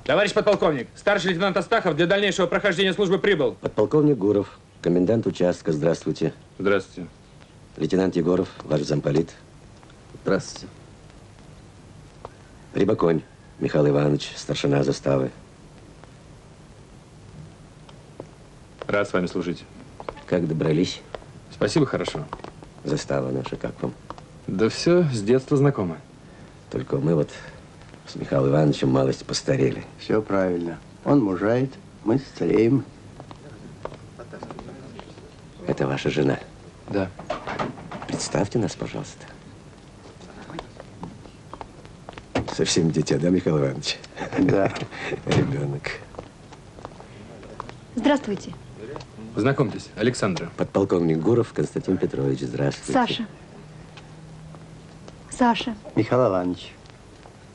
Товарищ подполковник, старший лейтенант Астахов для дальнейшего прохождения службы прибыл. Подполковник Гуров, комендант участка, здравствуйте. Здравствуйте. Лейтенант Егоров, ваш замполит. Здравствуйте. Рябоконь Михаил Иванович, старшина заставы. Рад с вами служить. Как добрались? Спасибо, хорошо. Застава наша, как вам? Да все, с детства знакомо. Только мы вот с Михаилом Ивановичем малость постарели. Все правильно. Он мужает, мы стареем. Это ваша жена? Да. Представьте нас, пожалуйста. Совсем дитя, да, Михаил Иванович? Да. Ребенок. Здравствуйте. Знакомьтесь, Александра. Подполковник Гуров Константин Петрович, здравствуйте. Саша. Саша. Михаил Иванович.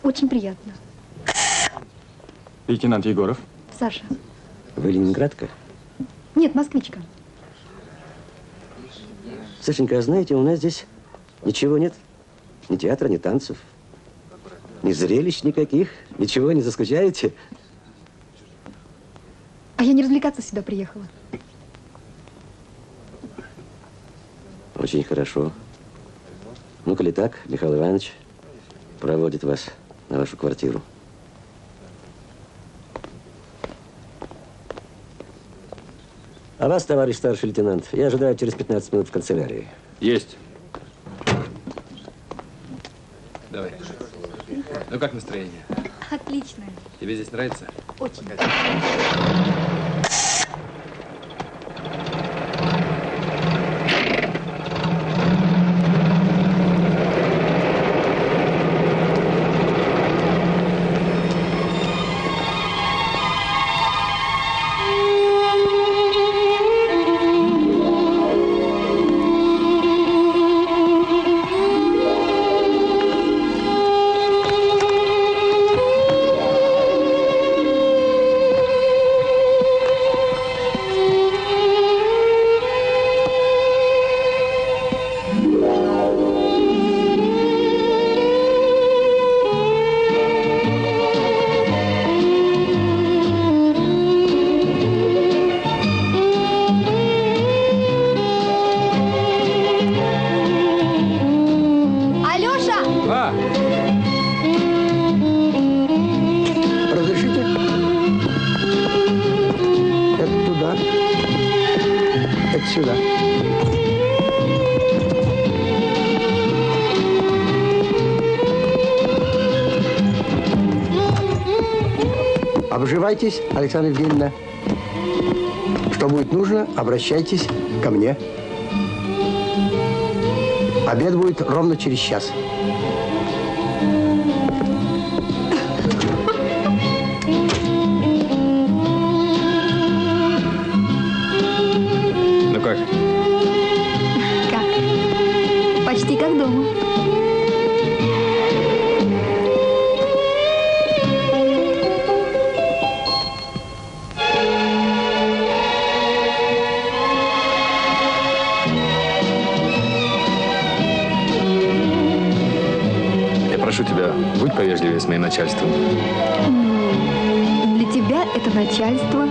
Очень приятно. Лейтенант Егоров. Саша. Вы ленинградка? Нет, москвичка. Сашенька, а знаете, у нас здесь ничего нет. Ни театра, ни танцев. Ни зрелищ никаких. Ничего, не заскучаете? А я не развлекаться сюда приехала. Очень хорошо. Ну, коли так, Михаил Иванович проводит вас на вашу квартиру. А вас, товарищ старший лейтенант, я ожидаю через 15 минут в канцелярии. Есть. Давай. Ну, как настроение? Отлично. Тебе здесь нравится? Очень. Обживайтесь, Александра Евгеньевна. Что будет нужно, обращайтесь ко мне. Обед будет ровно через час. Ну как? Как? Почти как дома. Прошу тебя, будь повежливее с моим начальством. Для тебя это начальство.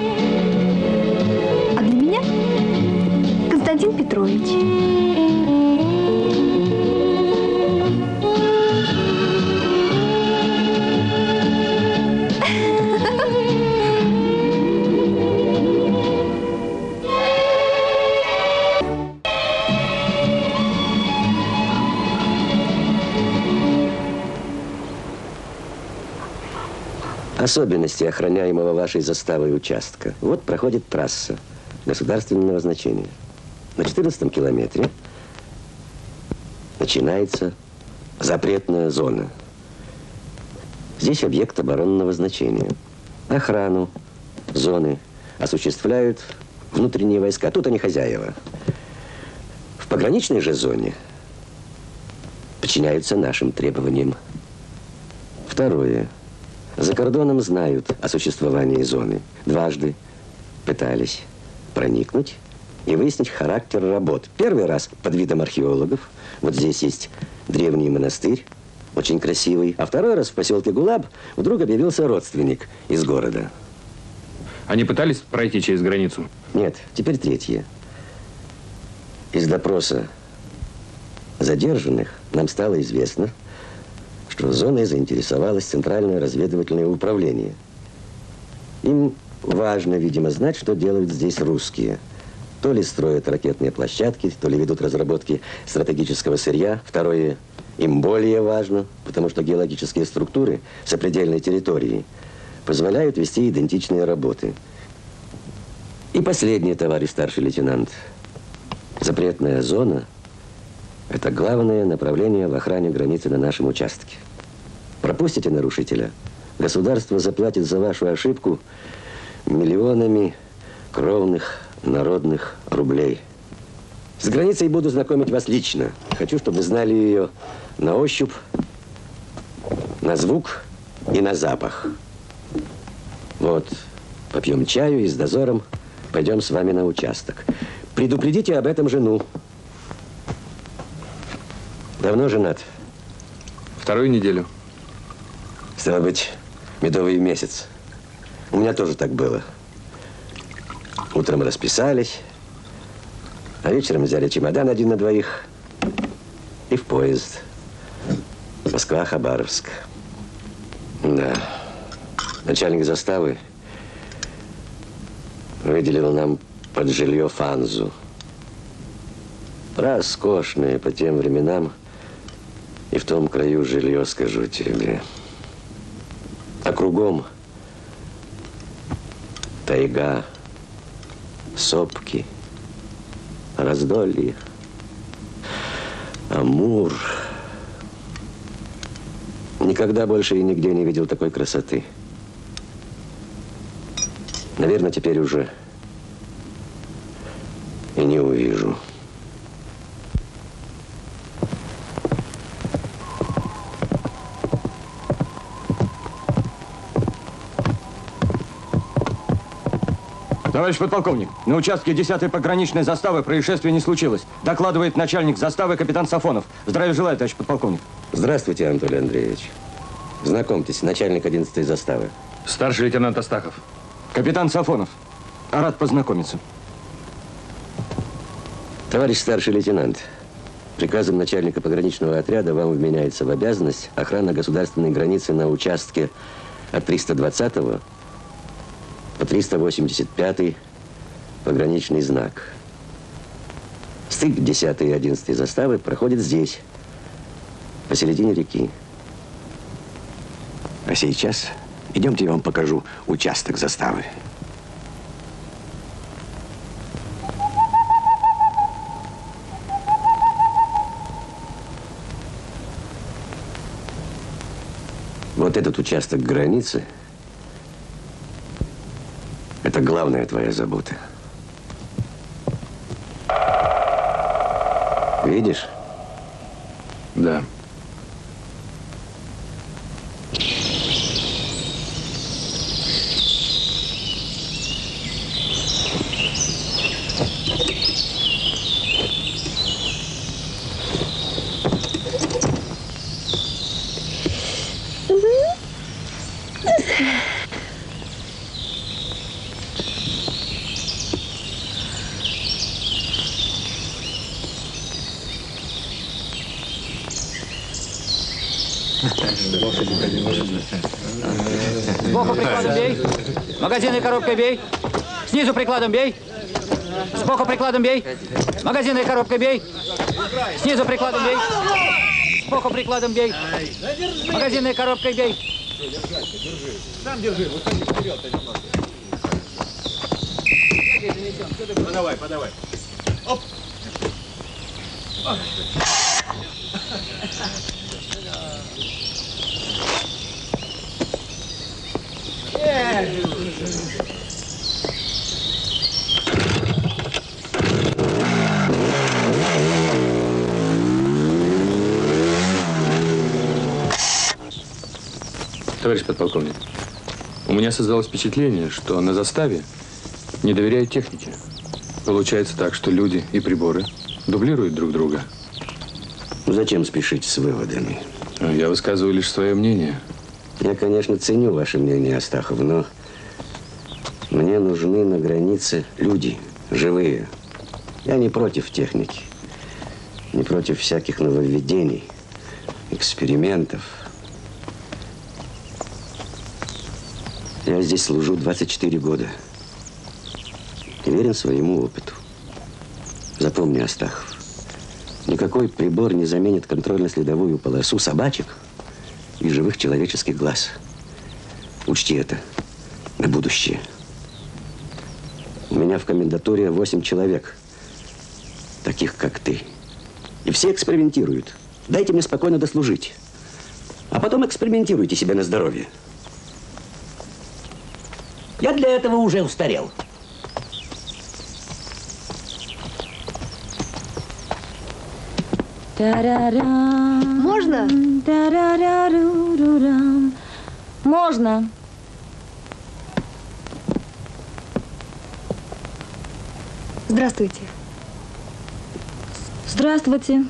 А для меня Константин Петрович. Особенности охраняемого вашей заставой участка. Вот проходит трасса государственного значения. На 14-м километре начинается запретная зона. Здесь объект оборонного значения. Охрану зоны осуществляют внутренние войска. Тут они хозяева. В пограничной же зоне подчиняются нашим требованиям. Второе. За кордоном знают о существовании зоны. Дважды пытались проникнуть и выяснить характер работ. Первый раз под видом археологов. Вот здесь есть древний монастырь. очень красивый. А второй раз в поселке Гулаб вдруг объявился родственник из города. Они пытались пройти через границу? Нет, теперь третье. Из допроса задержанных нам стало известно, что зоной заинтересовалось Центральное разведывательное управление. Им важно, видимо, знать, что делают здесь русские. То ли строят ракетные площадки, то ли ведут разработки стратегического сырья. Второе им более важно, потому что геологические структуры сопредельной территории позволяют вести идентичные работы. И последнее, товарищ старший лейтенант. Запретная зона – это главное направление в охране границы на нашем участке. Пропустите нарушителя, государство заплатит за вашу ошибку миллионами кровных народных рублей. С границей буду знакомить вас лично. Хочу, чтобы вы знали ее на ощупь, на звук и на запах. Вот, попьем чаю и с дозором пойдем с вами на участок. Предупредите об этом жену. Давно женат? Вторую неделю. Стало быть, медовый месяц. У меня тоже так было. Утром расписались, а вечером взяли чемодан один на двоих и в поезд. Москва-Хабаровск. Да. Начальник заставы выделил нам под жилье фанзу. Роскошное по тем временам и в том краю жилье, скажу тебе. А кругом тайга, сопки, раздолье, Амур. Никогда больше и нигде не видел такой красоты. Наверное, теперь уже и не увижу. Товарищ подполковник, на участке 10-й пограничной заставы происшествия не случилось. Докладывает начальник заставы капитан Сафонов. Здравия желаю, товарищ подполковник. Здравствуйте, Анатолий Андреевич. Знакомьтесь, начальник 11-й заставы. Старший лейтенант Астахов. Капитан Сафонов. Рад познакомиться. Товарищ старший лейтенант, приказом начальника пограничного отряда вам вменяется в обязанность охрана государственной границы на участке от 320 по 385 пограничный знак. Стык 10 и 11 заставы проходит здесь, посередине реки. А сейчас идемте, я вам покажу участок заставы. Вот этот участок границы – это главная твоя забота. Видишь? Да. Сбоку прикладом бей. Магазинной коробкой бей. Снизу прикладом бей. Сбоку прикладом бей. Магазинной коробкой бей. Снизу прикладом бей. Сбоку прикладом бей. Магазинной коробкой бей. Сам держи, выходи вперед немного. Подавай, подавай. Оп! Товарищ подполковник, у меня создалось впечатление, что на заставе не доверяют технике. Получается так, что люди и приборы дублируют друг друга. Зачем спешить с выводами? Я высказываю лишь свое мнение. Я, конечно, ценю ваше мнение, Астахов, но мне нужны на границе люди, живые. Я не против техники, не против всяких нововведений, экспериментов. Я здесь служу 24 года. И верен своему опыту. Запомни, Астахов, никакой прибор не заменит контрольно-следовую полосу собачек и живых человеческих глаз. Учти это на будущее. У меня в комендатуре 8 человек, таких как ты. И все экспериментируют. Дайте мне спокойно дослужить. А потом экспериментируйте себе на здоровье. Я для этого уже устарел. Можно? Можно. Здравствуйте. Здравствуйте.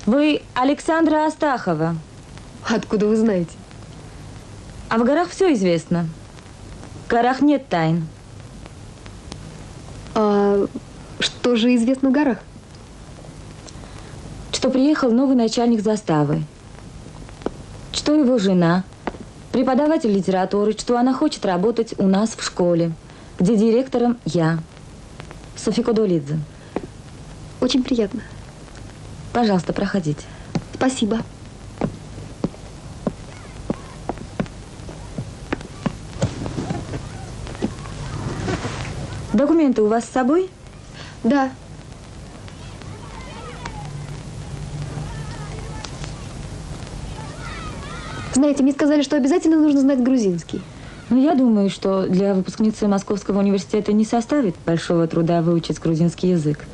Вы Александра Астахова. Откуда вы знаете? А в горах все известно. В горах нет тайн. А что же известно в горах? Что приехал новый начальник заставы. Что его жена, преподаватель литературы, что она хочет работать у нас в школе, где директором я, Софья Кодолидзе. Очень приятно. Пожалуйста, проходите. Спасибо. Документы у вас с собой? Да. Знаете, мне сказали, что обязательно нужно знать грузинский. Ну, я думаю, что для выпускницы Московского университета не составит большого труда выучить грузинский язык.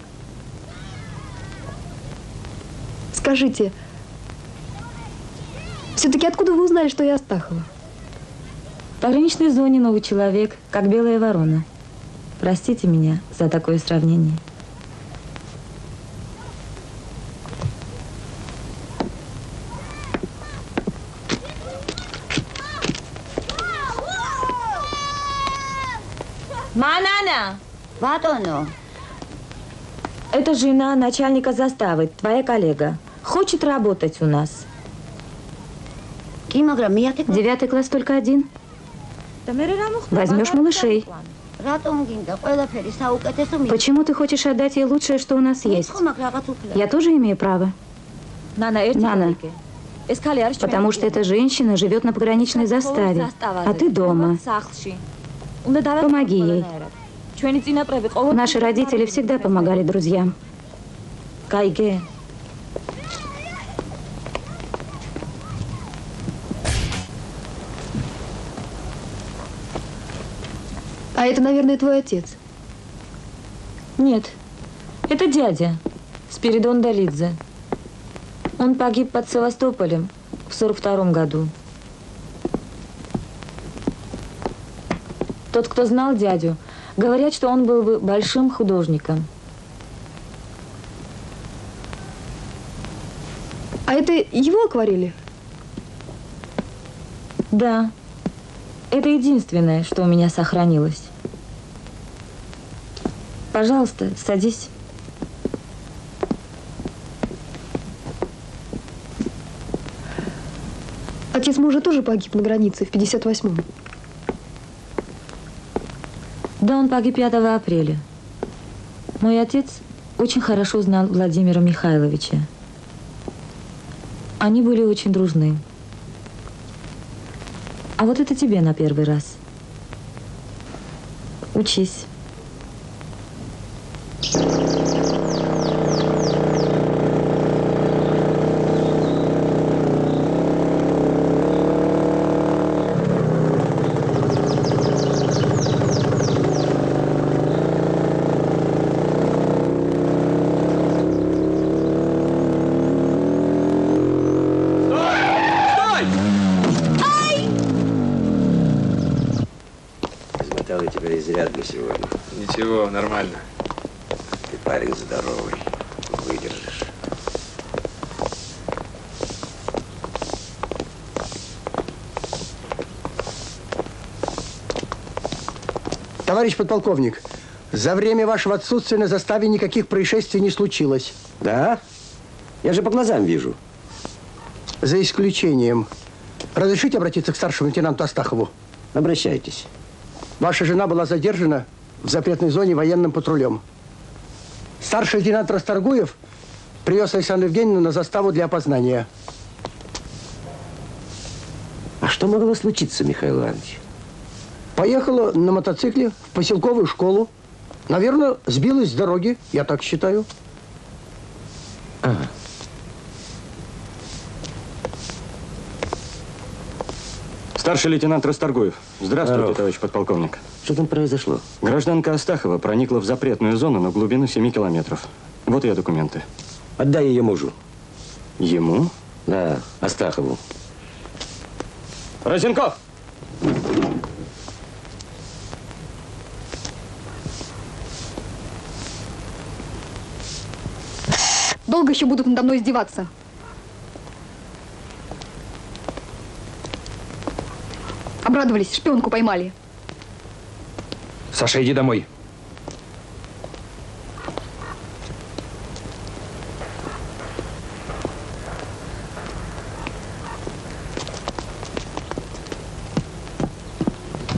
Скажите, все-таки откуда вы узнали, что я Астахова? В пограничной зоне новый человек, как белая ворона. Простите меня за такое сравнение. Манана! Ватоно. Это жена начальника заставы, твоя коллега. Хочет работать у нас. 9 класс только один. Возьмешь малышей. Почему ты хочешь отдать ей лучшее, что у нас есть? Я тоже имею право. Нана, потому что эта женщина живет на пограничной заставе, а ты дома. Помоги ей. Наши родители всегда помогали друзьям. Кайге. А это, наверное, твой отец. Нет, это дядя, Спиридон Долидзе. Он погиб под Севастополем в 42-м году. Тот, кто знал дядю, говорят, что он был бы большим художником. А это его акварели? Да. Это единственное, что у меня сохранилось. Пожалуйста, садись. Отец мужа тоже погиб на границе в 58-м. Да, он погиб 5 апреля. Мой отец очень хорошо знал Владимира Михайловича. Они были очень дружны. А вот это тебе на первый раз. Учись. Изрядно сегодня. Ничего, нормально. Ты парень здоровый, выдержишь. Товарищ подполковник, за время вашего отсутствия на заставе никаких происшествий не случилось. Да? Я же по глазам вижу. За исключением. Разрешите обратиться к старшему лейтенанту Астахову? Обращайтесь. Ваша жена была задержана в запретной зоне военным патрулем. Старший лейтенант Расторгуев привез Александру Евгеньевну на заставу для опознания. А что могло случиться, Михаил Иванович? Поехала на мотоцикле в поселковую школу. Наверное, сбилась с дороги, я так считаю. Ага. Старший лейтенант Расторгуев. Здравствуйте, Здоров. товарищ подполковник. Что там произошло? Гражданка Астахова проникла в запретную зону на глубину 7 километров. Вот ее документы. Отдай ее мужу. Ему? Да, Астахову. Розенков! Долго еще будут надо мной издеваться? Обрадовались, шпионку поймали. Саша, иди домой.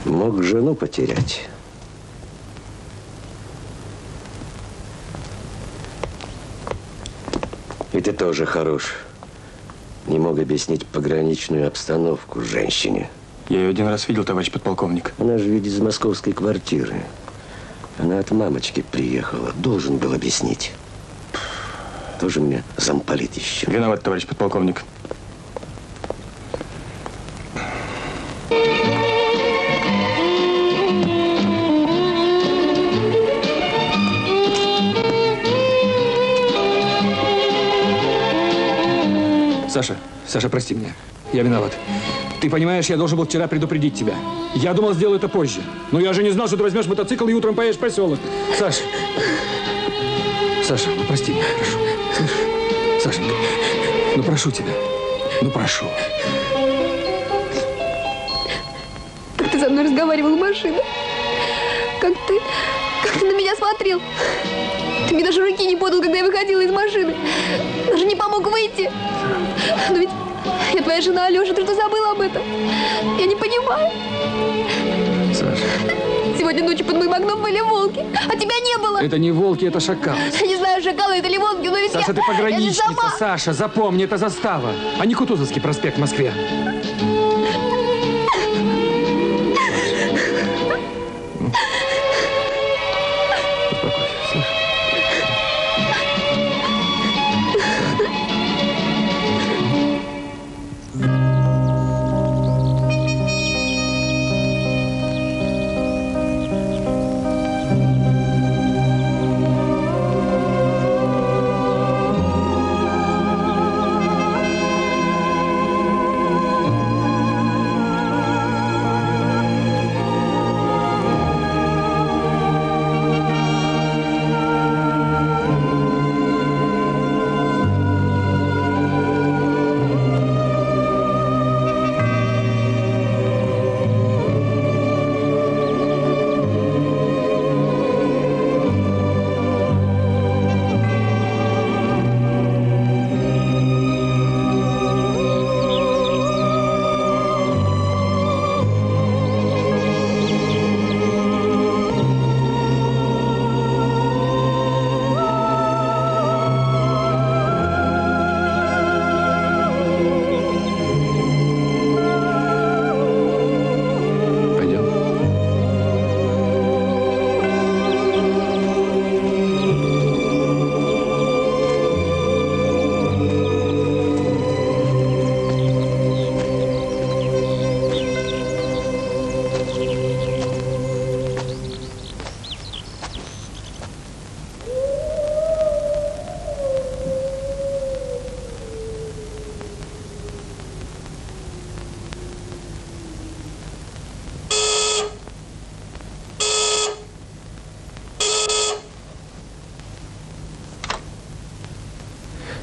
Мог жену потерять. И ты тоже хорош. Не мог объяснить пограничную обстановку женщине. Я ее один раз видел, товарищ подполковник. Она же ведь из московской квартиры. Она от мамочки приехала. Должен был объяснить. Тоже мне замполит еще. Виноват, товарищ подполковник. Саша, прости меня. Я виноват. Ты понимаешь, я должен был вчера предупредить тебя. Я думал, сделаю это позже. Но я же не знал, что ты возьмешь мотоцикл и утром поедешь в поселок. Саша, прости меня, прошу. Слышишь? Сашенька, ну прошу тебя. Ну прошу. Как ты со мной разговаривал в машине? Как ты на меня смотрел? Ты мне даже руки не подал, когда я выходила из машины. Даже не помог выйти. Но ведь я твоя жена, Алеша, ты что, забыла об этом? Я не понимаю. Саша. Сегодня ночью под моим окном были волки, а тебя не было. Это не волки, это шакал. Я не знаю, шакалы это или волки, но ведь Саша, ты я пограничница, же сама. Саша, запомни, это застава, а не Кутузовский проспект в Москве.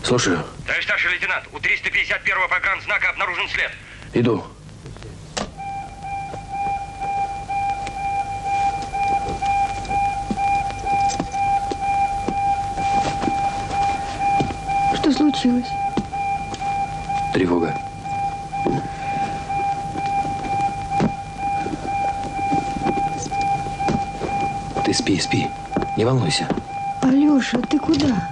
Слушаю. Товарищ старший лейтенант, у 351-го погранзнака обнаружен след. Иду. случилось? Тревога. Ты спи, спи. Не волнуйся. Алёша, ты куда?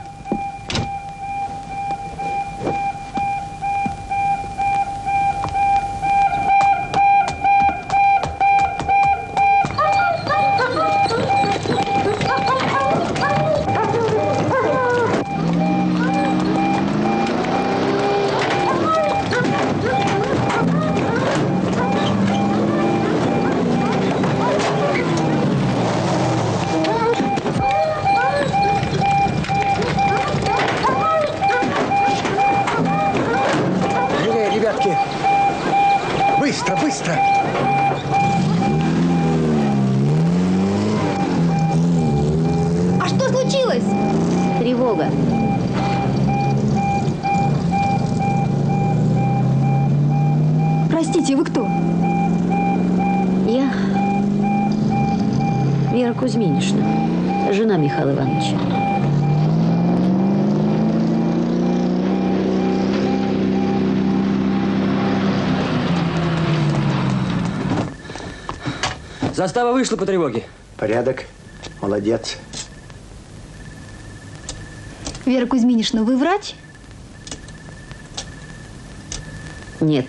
Быстро, быстро! А что случилось? Тревога. Простите, вы кто? Я Вера Кузьминишна, жена Михаила Ивановича. Застава вышла по тревоге. Порядок. Молодец. Вера Кузьминишна, вы врач? Нет.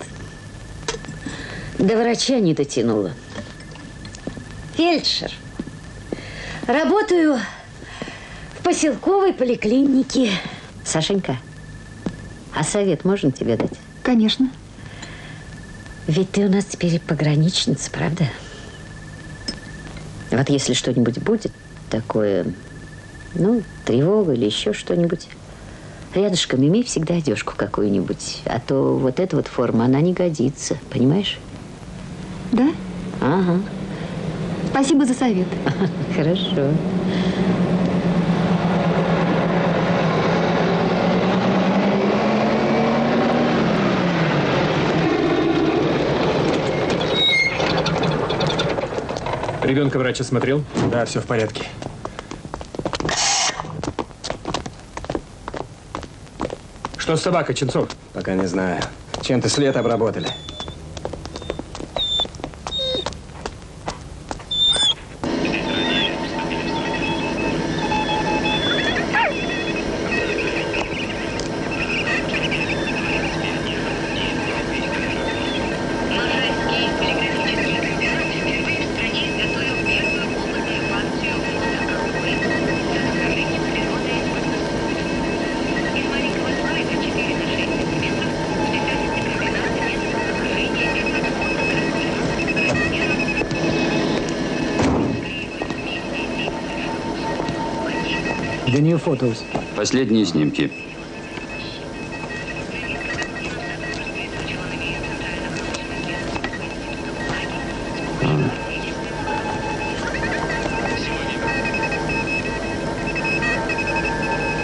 До врача не дотянула. Фельдшер. Работаю в поселковой поликлинике. Сашенька, а совет можно тебе дать? Конечно. Ведь ты у нас теперь пограничница, правда? Вот если что-нибудь будет такое, ну, тревога или еще что-нибудь, рядышком имей всегда одежку какую-нибудь, а то вот эта вот форма, она не годится, понимаешь? Да? Ага. Спасибо за совет. Хорошо. Ребенка врач осмотрел? Да, все в порядке. Что с собакой, Ченцов? Пока не знаю. Чем-то след обработали. The new photos. Последние снимки.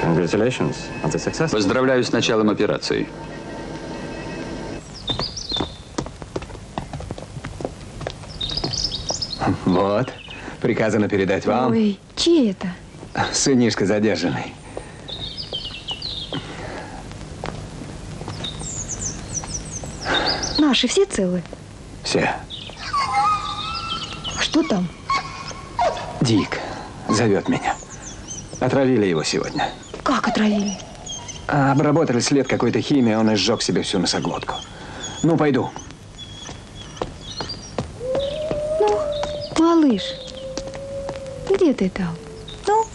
Congratulations on the success. Поздравляю с началом операции. Вот. Приказано передать вам. Ой, чей это? Сынишка задержанный. Наши все целы? Все. Что там? Дик зовет меня. Отравили его сегодня. Как отравили? Обработали след какой-то химией, он изжег себе всю носоглотку. Ну, пойду. Ну, малыш, где ты там? Ну,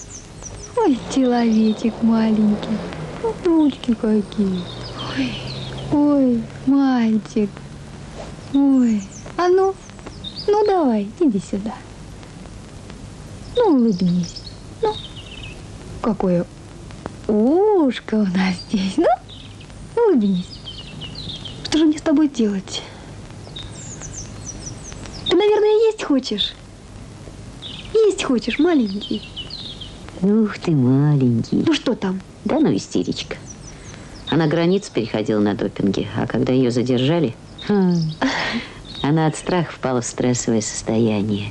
ой, человечек маленький. Ну, ручки какие. Ой, ой, мальчик. Ой, а ну давай, иди сюда. Ну, улыбнись. Ну, какое ушко у нас здесь. Ну, улыбнись. Что же мне с тобой делать? Ты, наверное, есть хочешь? Есть хочешь, маленький? Ух ты, маленький. Ну, что там? Да ну, истеричка. Она границу переходила на допинге, а когда ее задержали, она от страха впала в стрессовое состояние.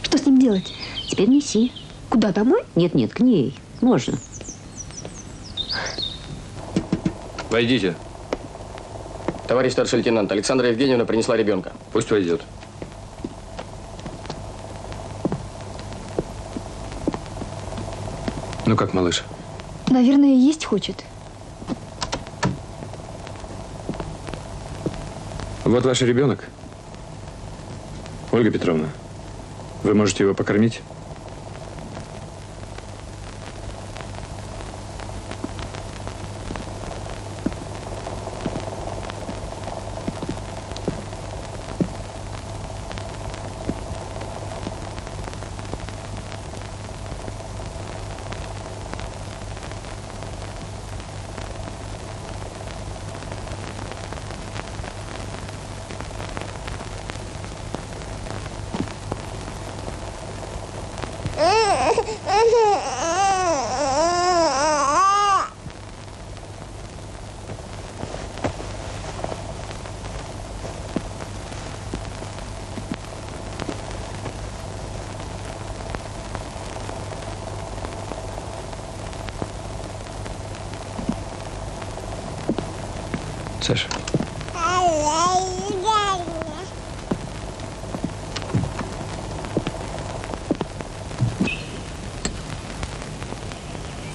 Что с ним делать? Теперь неси. Куда, домой? Нет, к ней. Можно. Войдите. Товарищ старший лейтенант, Александра Евгеньевна принесла ребенка. Пусть войдет. Ну как, малыш? Наверное, есть хочет. Вот ваш ребенок. Ольга Петровна, вы можете его покормить? Саша.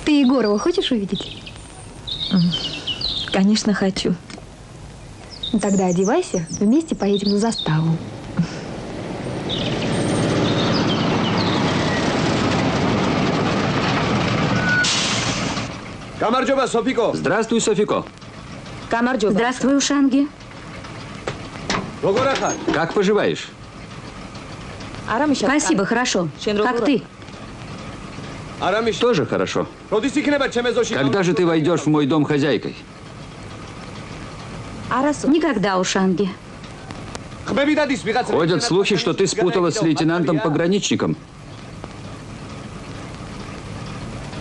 Ты Егорова хочешь увидеть? Конечно, хочу. Ну, тогда одевайся, вместе поедем на заставу. Камарджоба, Софико. Здравствуй, Софико. Здравствуй, Ушанги. Как поживаешь? Спасибо, хорошо. Как ты? Тоже хорошо. Когда же ты войдешь в мой дом хозяйкой? Никогда, Ушанги. Ходят слухи, что ты спуталась с лейтенантом-пограничником.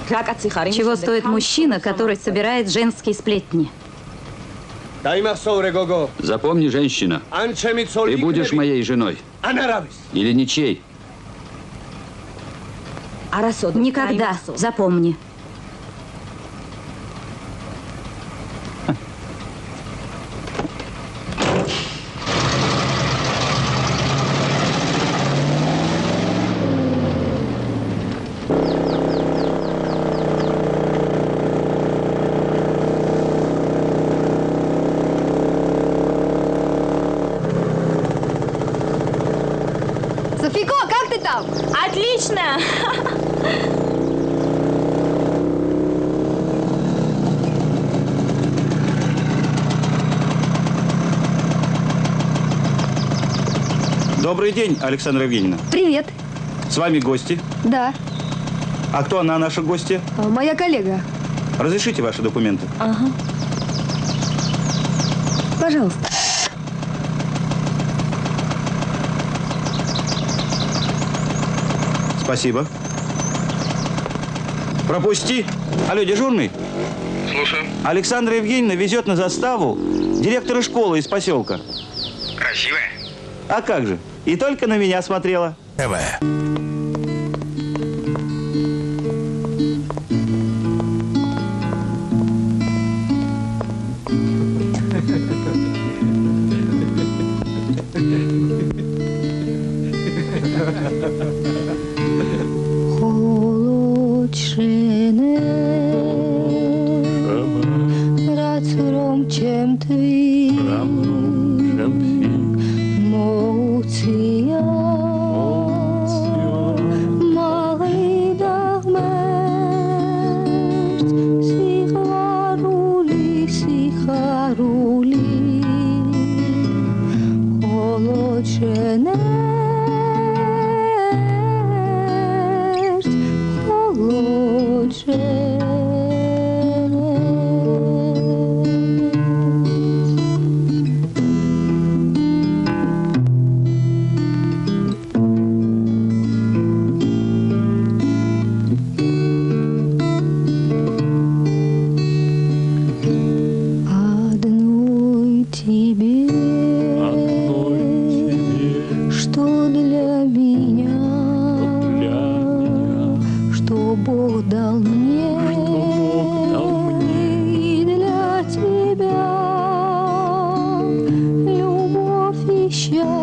Чего стоит мужчина, который собирает женские сплетни? Запомни, женщина, ты будешь моей женой. Или ничей. Никогда, запомни. Софико, как ты там? Отлично! Добрый день, Александра Евгеньевна. Привет. С вами гости. Да, А кто она, наша гостья? моя коллега. Разрешите ваши документы? Ага. Пожалуйста. Спасибо. Пропусти. Алло, дежурный? Слушаю. Александра Евгеньевна везет на заставу директора школы из поселка. Красивая? А как же? И только на меня смотрела.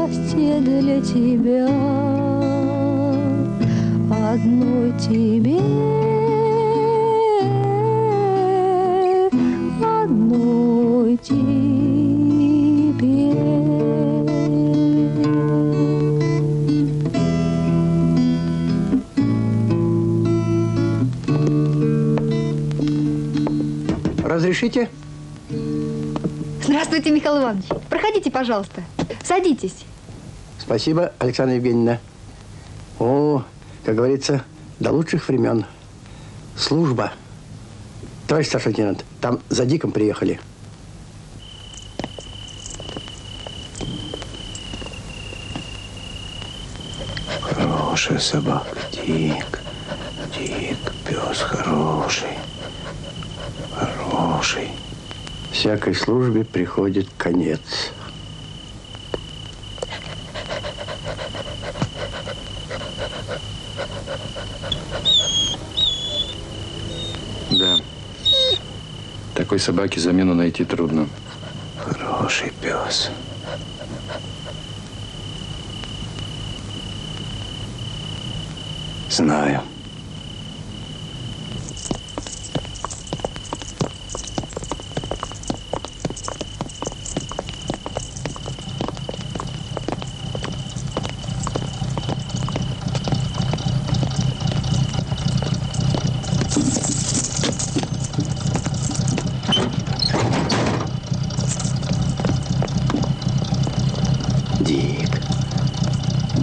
счастье для тебя, одной тебе, одной тебе. Разрешите? Здравствуйте, Михаил Иванович. Проходите, пожалуйста. Садитесь. Спасибо, Александра Евгеньевна. О, как говорится, до лучших времен. Служба. Товарищ старший лейтенант, там за Диком приехали. Хорошая собака, Дик. Дик, пес хороший. Хороший. Всякой службе приходит конец. Да. Такой собаке замену найти трудно. Хороший пес. Знаю.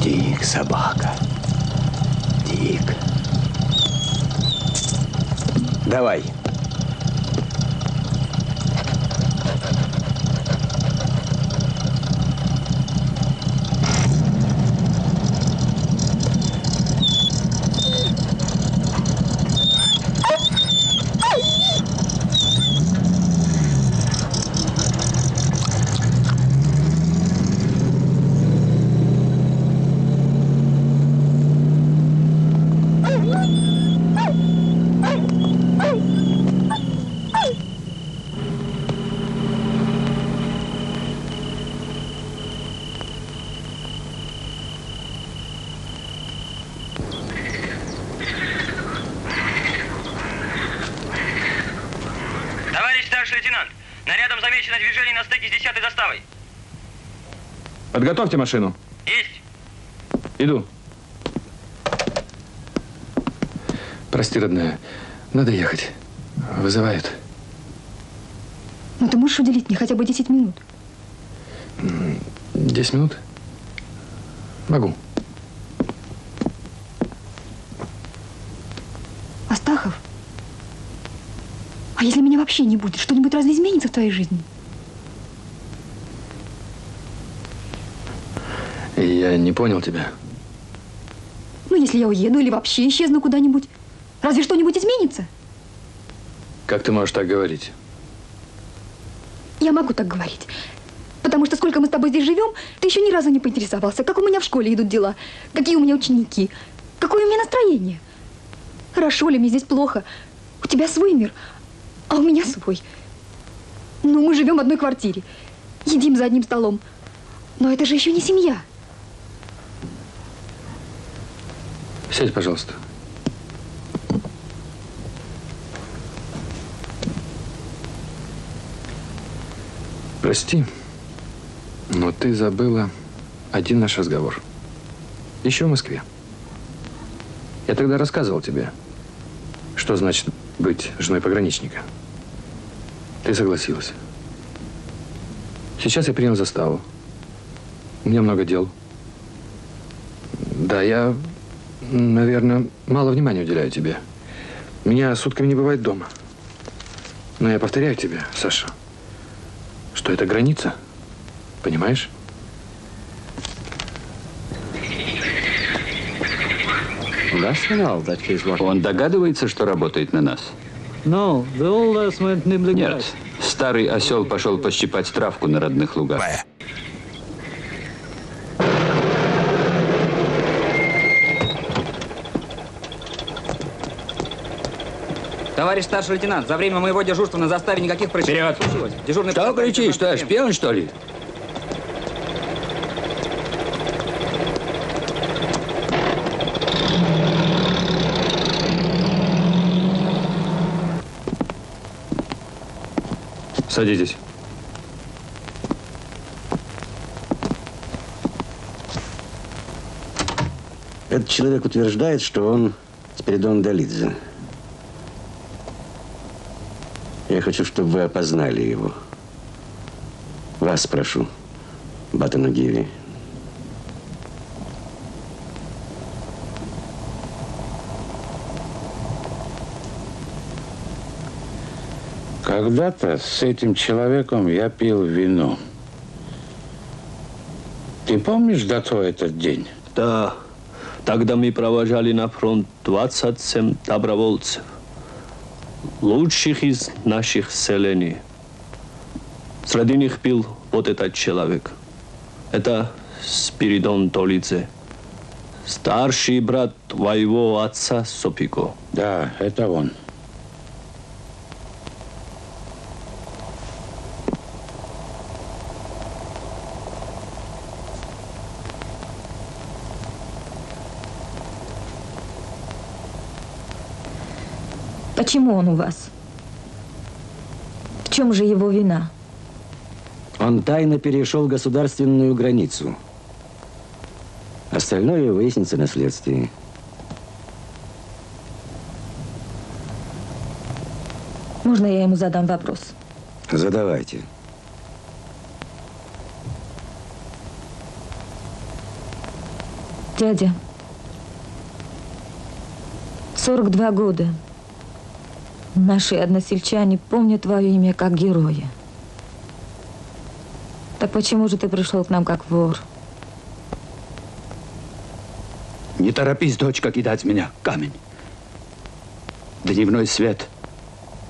Дик, собака. Дик. Давай. Подготовьте машину. Есть. Иду. Прости, родная, надо ехать. Вызывают. Ну, ты можешь уделить мне хотя бы 10 минут? 10 минут? Могу. Астахов, а если меня вообще не будет, что-нибудь разве изменится в твоей жизни? Я не понял тебя. Ну, если я уеду или вообще исчезну куда-нибудь, разве что-нибудь изменится? Как ты можешь так говорить? Я могу так говорить. Потому что сколько мы с тобой здесь живем, ты еще ни разу не поинтересовался, как у меня в школе идут дела, какие у меня ученики, какое у меня настроение. Хорошо ли мне здесь плохо? У тебя свой мир, а у меня свой. Ну, мы живем в одной квартире, едим за одним столом. Но это же еще не семья. Сядь, пожалуйста. Прости, но ты забыла один наш разговор. Еще в Москве. Я тогда рассказывал тебе, что значит быть женой пограничника. Ты согласилась. Сейчас я принял заставу. У меня много дел. Да, я, наверное, мало внимания уделяю тебе. Меня сутками не бывает дома. Но я повторяю тебе, Саша, что это граница. Понимаешь? Он догадывается, что работает на нас? Нет. Старый осел пошел пощипать травку на родных лугах. Товарищ старший лейтенант, за время моего дежурства на заставе никаких происшествий не случилось. Дежурный что кричишь? Что, шпион, что ли? Садитесь. Этот человек утверждает, что он Спиридон Долидзе. Я хочу, чтобы вы опознали его. Вас прошу, Батанагири. Когда-то с этим человеком я пил вино. Ты помнишь дату этот день? Да. Тогда мы провожали на фронт 27 добровольцев. Лучших из наших селений. Среди них был вот этот человек. Это Спиридон Долидзе. Старший брат твоего отца Сопико. Да, это он. Почему он у вас? В чем же его вина? Он тайно перешел государственную границу. Остальное выяснится на следствии. Можно я ему задам вопрос? Задавайте. Дядя, 42 года. Наши односельчане помнят твое имя как героя. Так почему же ты пришел к нам как вор? Не торопись, дочка, кидать в меня камень. Дневной свет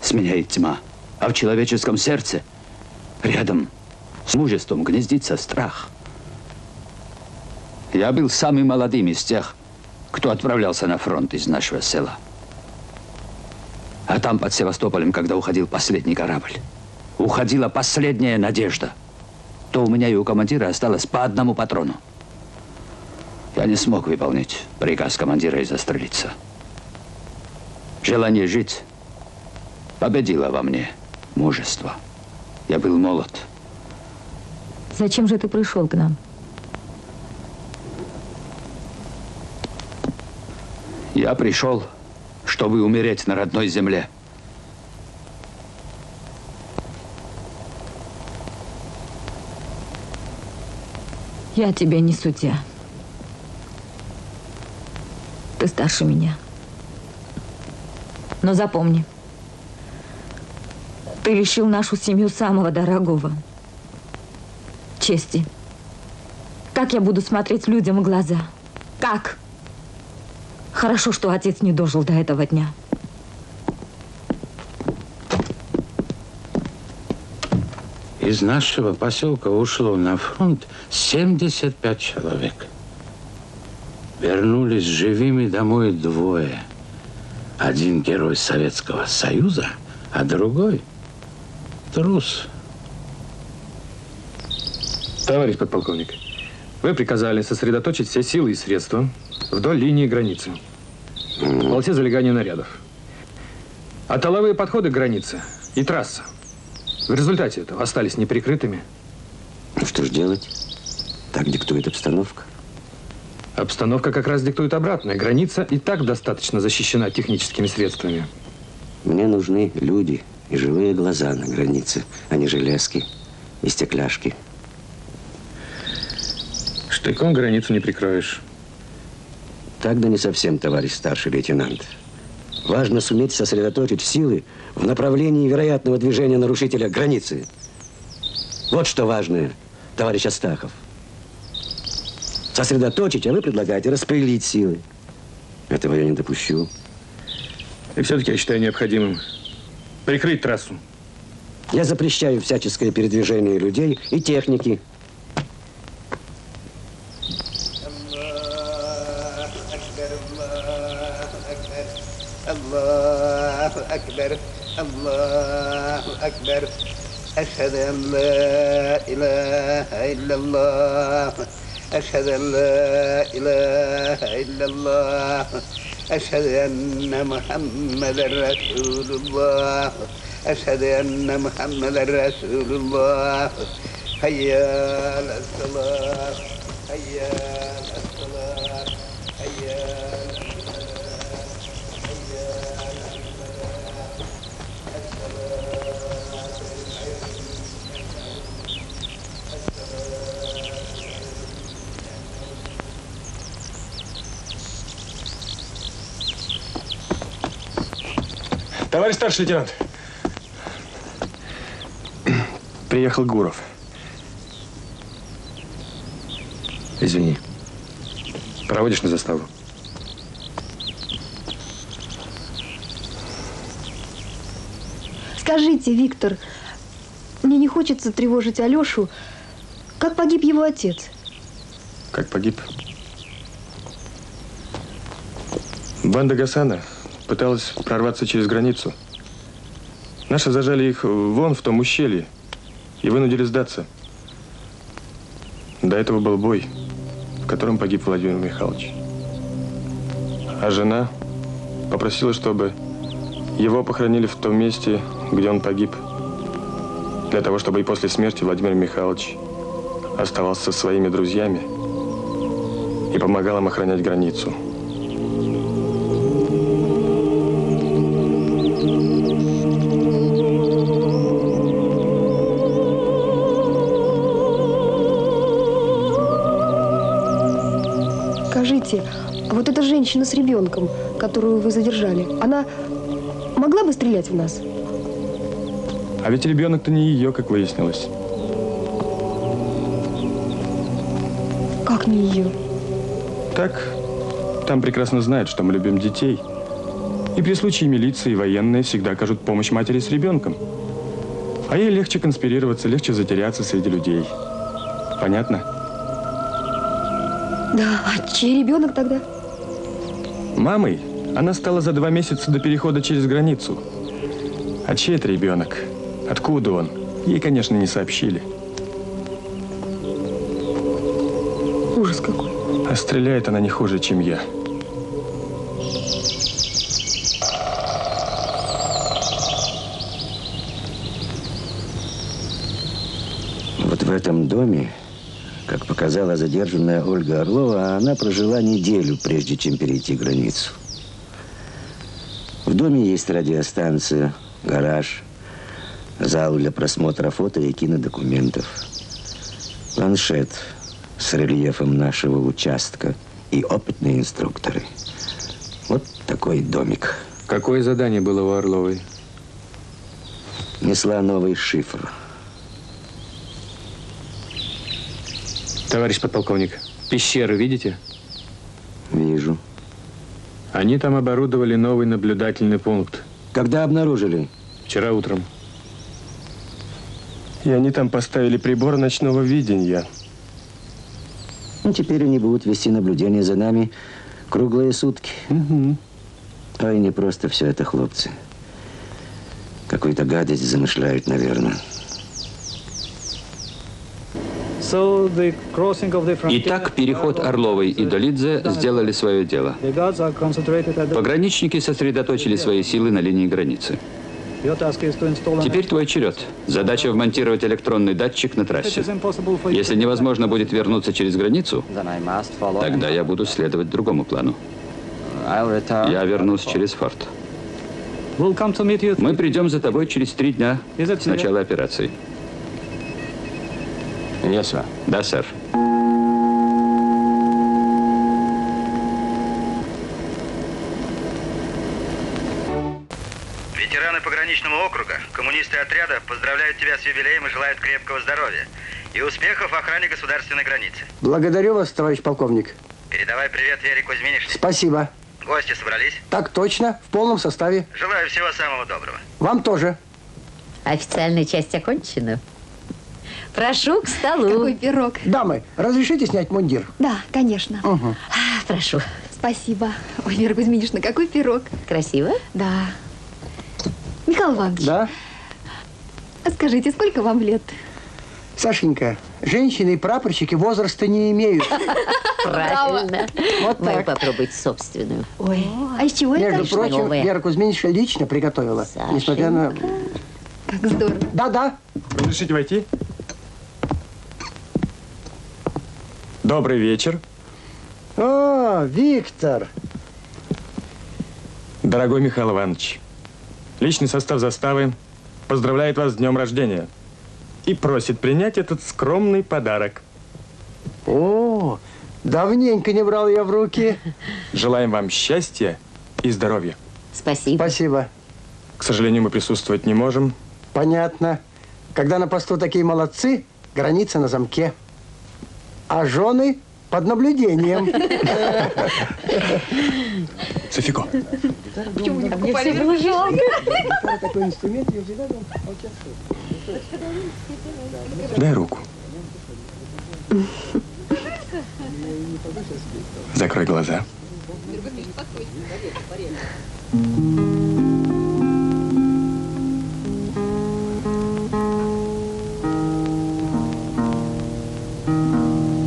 сменяет тьма, а в человеческом сердце рядом с мужеством гнездится страх. Я был самым молодым из тех, кто отправлялся на фронт из нашего села. А там, под Севастополем, когда уходил последний корабль, уходила последняя надежда, то у меня и у командира осталось по одному патрону. Я не смог выполнить приказ командира и застрелиться. Желание жить победило во мне мужество. Я был молод. Зачем же ты пришел к нам? Я пришел, чтобы умереть на родной земле. Я тебе не судья. Ты старше меня. Но запомни, ты лишил нашу семью самого дорогого – чести. Как я буду смотреть людям в глаза? Как? Хорошо, что отец не дожил до этого дня. Из нашего поселка ушло на фронт 75 человек. Вернулись живыми домой 2. Один герой Советского Союза, а другой трус. Товарищ подполковник, вы приказали сосредоточить все силы и средства вдоль линии границы. В полосе залегания нарядов. А тыловые подходы к границе и трасса в результате этого остались неприкрытыми. Ну что ж делать? Так диктует обстановка. Обстановка как раз диктует обратное. Граница и так достаточно защищена техническими средствами. Мне нужны люди и живые глаза на границе, а не железки и стекляшки. Штыком границу не прикроешь. Тогда не совсем, товарищ старший лейтенант. Важно суметь сосредоточить силы в направлении вероятного движения нарушителя границы. Вот что важное, товарищ Астахов. Сосредоточить, а вы предлагаете распределить силы. Этого я не допущу. И все-таки я считаю необходимым прикрыть трассу. Я запрещаю всяческое передвижение людей и техники. Аллаху акбар, Аллаху акбар. Ашхаду ан ла илаха илляллах. أشهد أن لا إله إلا الله أشهد أن محمدا رسول الله أشهد أن محمد رسول الله حي على الصلاة حي على الصلاة حي على الصلاة حي على Товарищ старший лейтенант, приехал Гуров. Извини. Проводишь на заставу? Скажите, Виктор, мне не хочется тревожить Алешу. Как погиб его отец? Как погиб? Банда Гасана пыталась прорваться через границу. Наши зажали их вон в том ущелье и вынудили сдаться. До этого был бой, в котором погиб Владимир Михайлович. А жена попросила, чтобы его похоронили в том месте, где он погиб, для того, чтобы и после смерти Владимир Михайлович оставался со своими друзьями и помогал им охранять границу. Скажите, а вот эта женщина с ребенком, которую вы задержали, она могла бы стрелять в нас? А ведь ребенок-то не ее, как выяснилось. Как не ее? Так, там прекрасно знают, что мы любим детей. И при случае милиции и военные всегда окажут помощь матери с ребенком. А ей легче конспирироваться, легче затеряться среди людей. Понятно? Да, а чей ребенок тогда? Мамой она стала за 2 месяца до перехода через границу. А чей это ребенок? Откуда он? Ей, конечно, не сообщили. Ужас какой. А стреляет она не хуже, чем я. Вот в этом доме, как показала задержанная Ольга Орлова, она прожила неделю, прежде чем перейти границу. В доме есть радиостанция, гараж, зал для просмотра фото и кинодокументов, планшет с рельефом нашего участка и опытные инструкторы. Вот такой домик. Какое задание было у Орловой? Несла новый шифр. Товарищ подполковник, пещеры видите? Вижу. Они там оборудовали новый наблюдательный пункт. Когда обнаружили? Вчера утром. И они там поставили прибор ночного видения. Ну, теперь они будут вести наблюдение за нами круглые сутки. Угу. Ой, не просто все это, хлопцы. Какую-то гадость замышляют, наверное. Итак, переход Орловой и Долидзе сделали свое дело. Пограничники сосредоточили свои силы на линии границы. Теперь твой черед. Задача вмонтировать электронный датчик на трассе. Если невозможно будет вернуться через границу, тогда я буду следовать другому плану. Я вернусь через форт. Мы придем за тобой через 3 дня с начала операции. Yes, sir. Да, сэр. Ветераны пограничного округа, коммунисты отряда поздравляют тебя с юбилеем и желают крепкого здоровья и успехов в охране государственной границы. Благодарю вас, товарищ полковник. Передавай привет Вере Кузьминишне. Спасибо. Гости собрались? Так точно, в полном составе. Желаю всего самого доброго. Вам тоже. Официальная часть окончена. Прошу к столу. Какой пирог. Дамы, разрешите снять мундир? Да, конечно. Угу. Прошу. Спасибо. Ой, Вера Кузьминишна, какой пирог. Красиво? Да. Михаил Иванович. Да? Скажите, сколько вам лет? Сашенька, женщины и прапорщики возраста не имеют. Правильно. Вот Вы так. попробуйте собственную. Ой, а из чего это? Между прочим, новая. Вера Кузьминишна лично приготовила. Несмотря на... Как здорово. Да. Разрешите войти? Добрый вечер. О, Виктор. Дорогой Михаил Иванович, личный состав заставы поздравляет вас с днем рождения и просит принять этот скромный подарок. О, давненько не брал я в руки. Желаем вам счастья и здоровья. Спасибо. Спасибо. К сожалению, мы присутствовать не можем. Понятно. Когда на посту такие молодцы, граница на замке. А жены под наблюдением. Софико. Почему не покупали? Мне было жалко. Такой инструмент я всегда дал. Дай руку. Закрой глаза.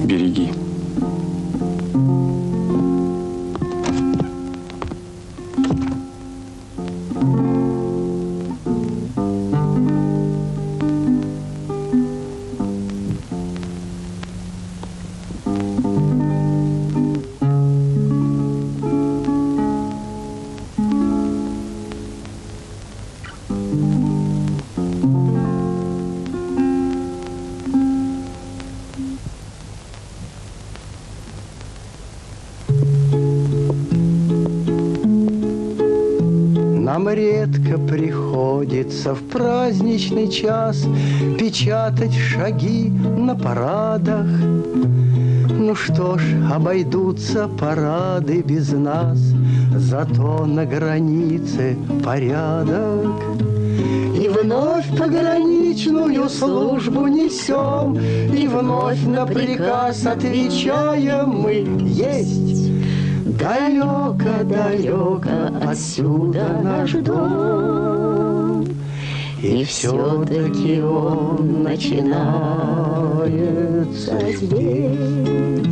Береги. Нам редко приходится в праздничный час печатать шаги на парадах. Ну что ж, обойдутся парады без нас, зато на границе порядок. И вновь пограничную службу несем, и вновь на приказ отвечаем мы: есть. Далеко-далеко отсюда наш дом, и все-таки он начинается здесь.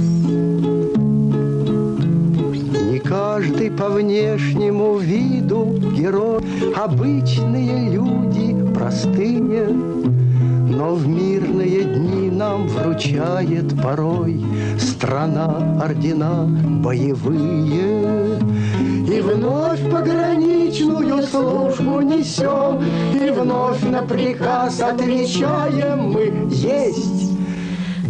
Не каждый по внешнему виду герой, обычные люди простые, но в мирные дни нам вручает порой страна ордена боевые. И вновь пограничную службу несем, и вновь на приказ отвечаем мы: есть.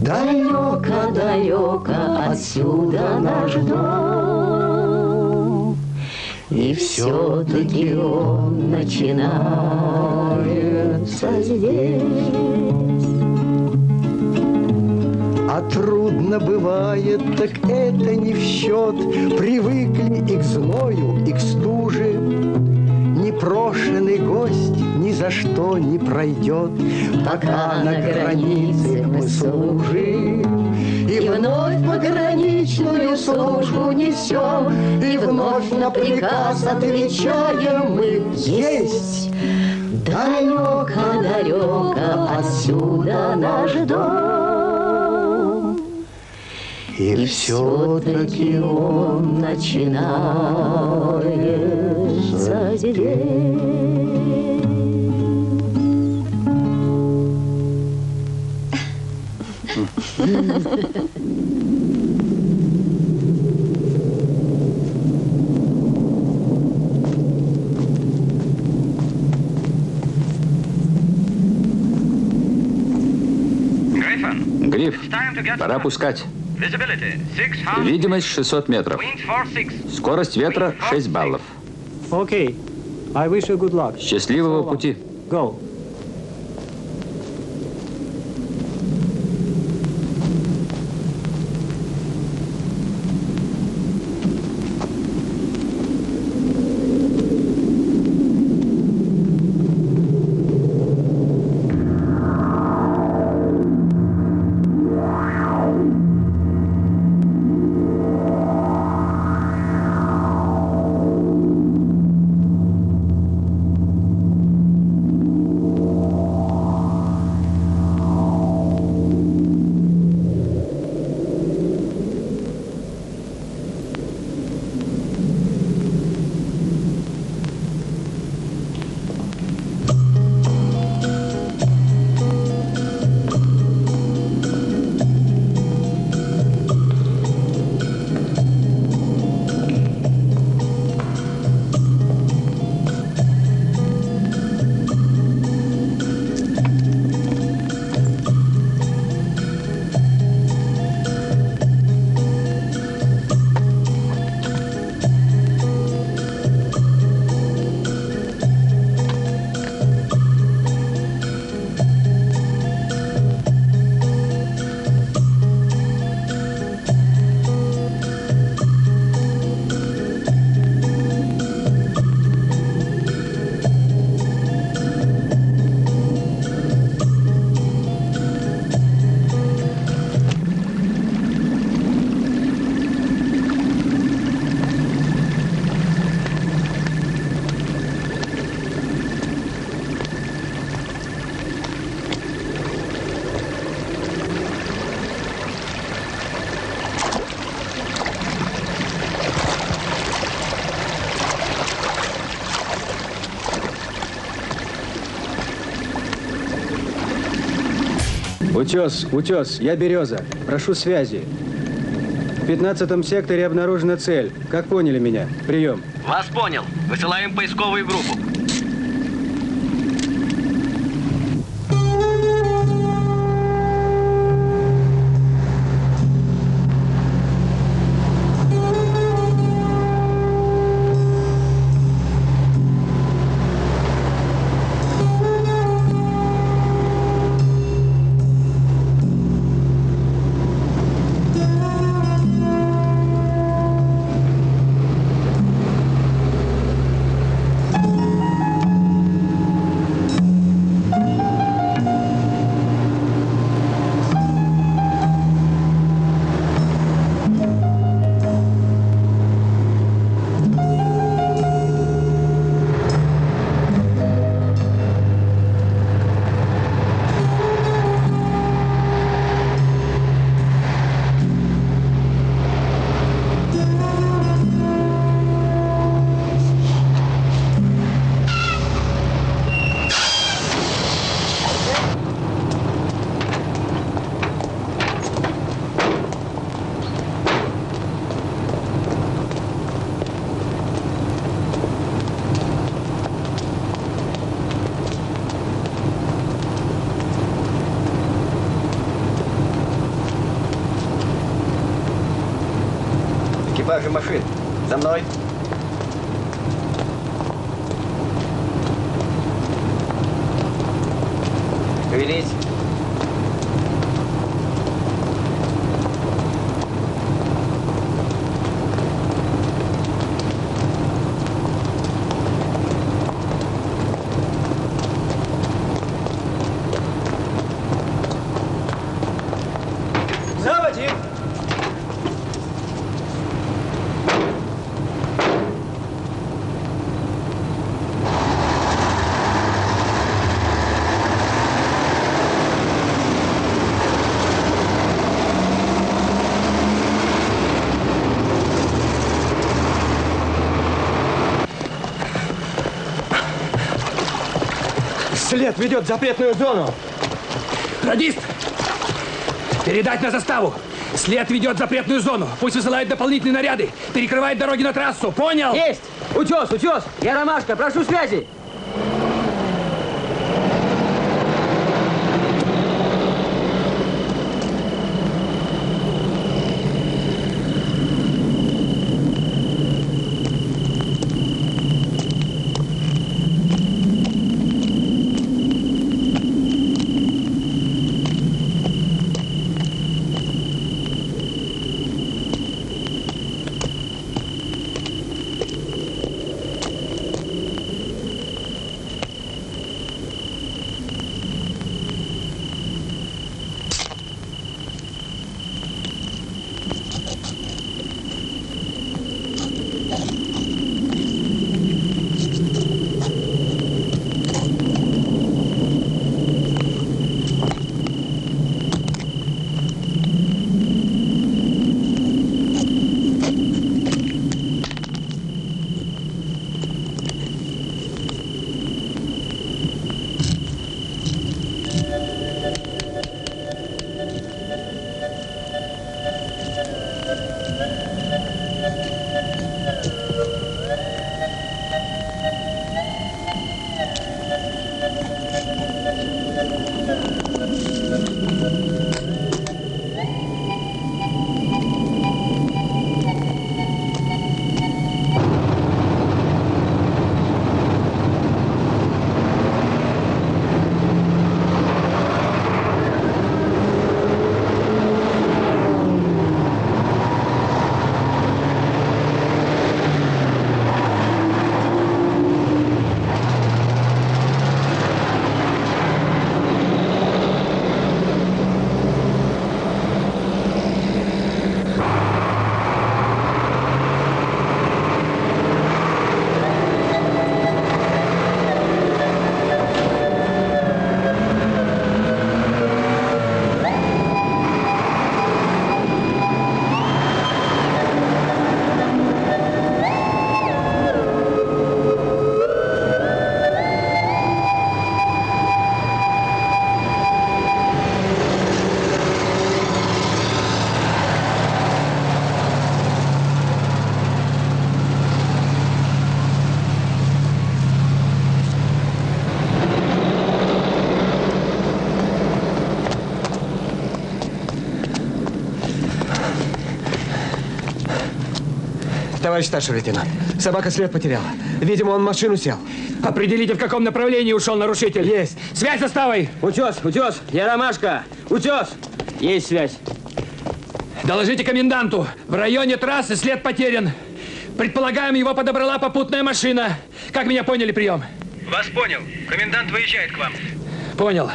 Далеко-далеко отсюда наш дом, и все-таки он начинается здесь. А трудно бывает, так это не в счет. Привыкли и к зною, и к стуже. Непрошенный гость ни за что не пройдет, пока на границе мы служим. И вновь пограничную службу несем, и вновь на приказ отвечаем мы: есть. Далеко-далеко отсюда наш дом, и все-таки он начинается здесь. Гриф, пора пускать. Видимость 600 метров. Скорость ветра 6 баллов. Okay. I wish you good luck. Счастливого пути. Go. Утес, я Береза. Прошу связи. В 15-м секторе обнаружена цель. Как поняли меня? Прием. Вас понял. Высылаем поисковую группу. Экипажи машин. За мной. Повелись. Заводи! След ведет в запретную зону. Радист! Передать на заставу. След ведет в запретную зону. Пусть высылают дополнительные наряды. Перекрывает дороги на трассу. Понял? Есть! Утес! Я Ромашка, прошу связи! Товарищ старший лейтенант, собака след потеряла. Видимо, он в машину сел. Определите, в каком направлении ушел нарушитель. Есть. Связь с заставой. Утес, утес. Я Ромашка. Утес. Есть связь. Доложите коменданту. В районе трассы след потерян. Предполагаем, его подобрала попутная машина. Как меня поняли, прием? Вас понял. Комендант выезжает к вам. Понял.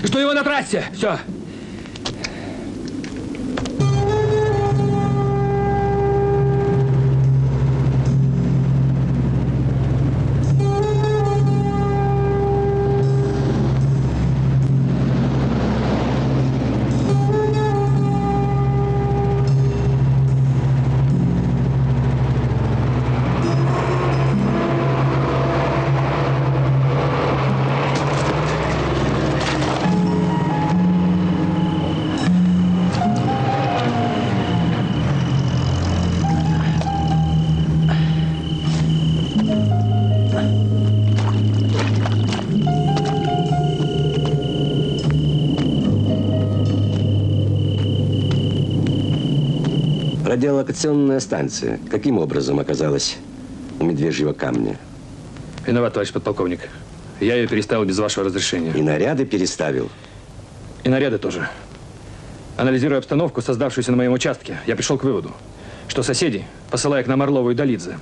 Жду его на трассе. Все. Радиолокационная станция каким образом оказалась у Медвежьего камня? Виноват, товарищ подполковник. Я ее переставил без вашего разрешения. И наряды переставил? И наряды тоже. Анализируя обстановку, создавшуюся на моем участке, я пришел к выводу, что соседи, посылая к нам Орлову и Долидзе,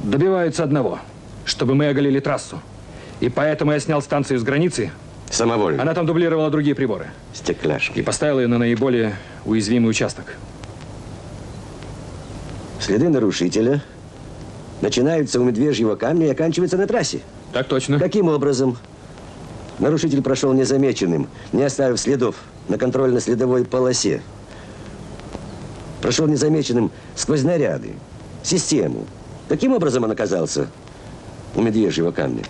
добиваются одного, чтобы мы оголили трассу. И поэтому я снял станцию с границы. Самовольно? Она там дублировала другие приборы. Стекляшки. И поставил ее на наиболее уязвимый участок. Следы нарушителя начинаются у Медвежьего камня и оканчиваются на трассе. Так точно. Каким образом? Нарушитель прошел незамеченным, не оставив следов на контрольно-следовой полосе. Прошел незамеченным сквозь наряды, систему. Каким образом он оказался у Медвежьего камня?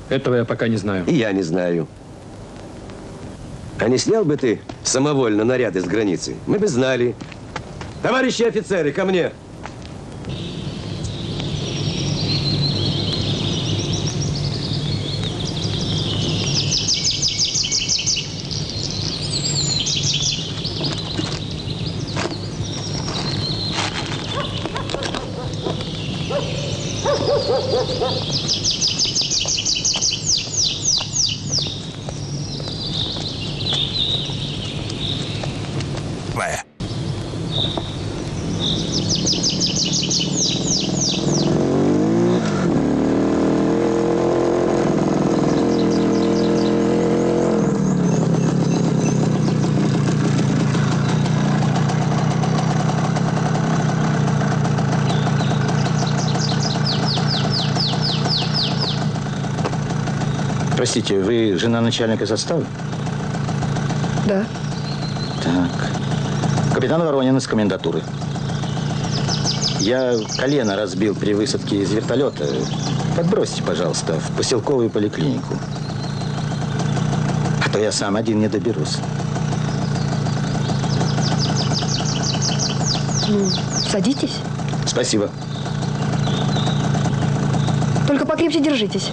Этого я пока не знаю. И я не знаю. А не снял бы ты самовольно наряды с границы? Мы бы знали. Товарищи офицеры, ко мне! Простите, вы жена начальника заставы? Да. Так. Капитан Воронин из комендатуры. Я колено разбил при высадке из вертолета. Подбросьте, пожалуйста, в поселковую поликлинику. А то я сам один не доберусь. Ну, садитесь. Спасибо. Только покрепче держитесь.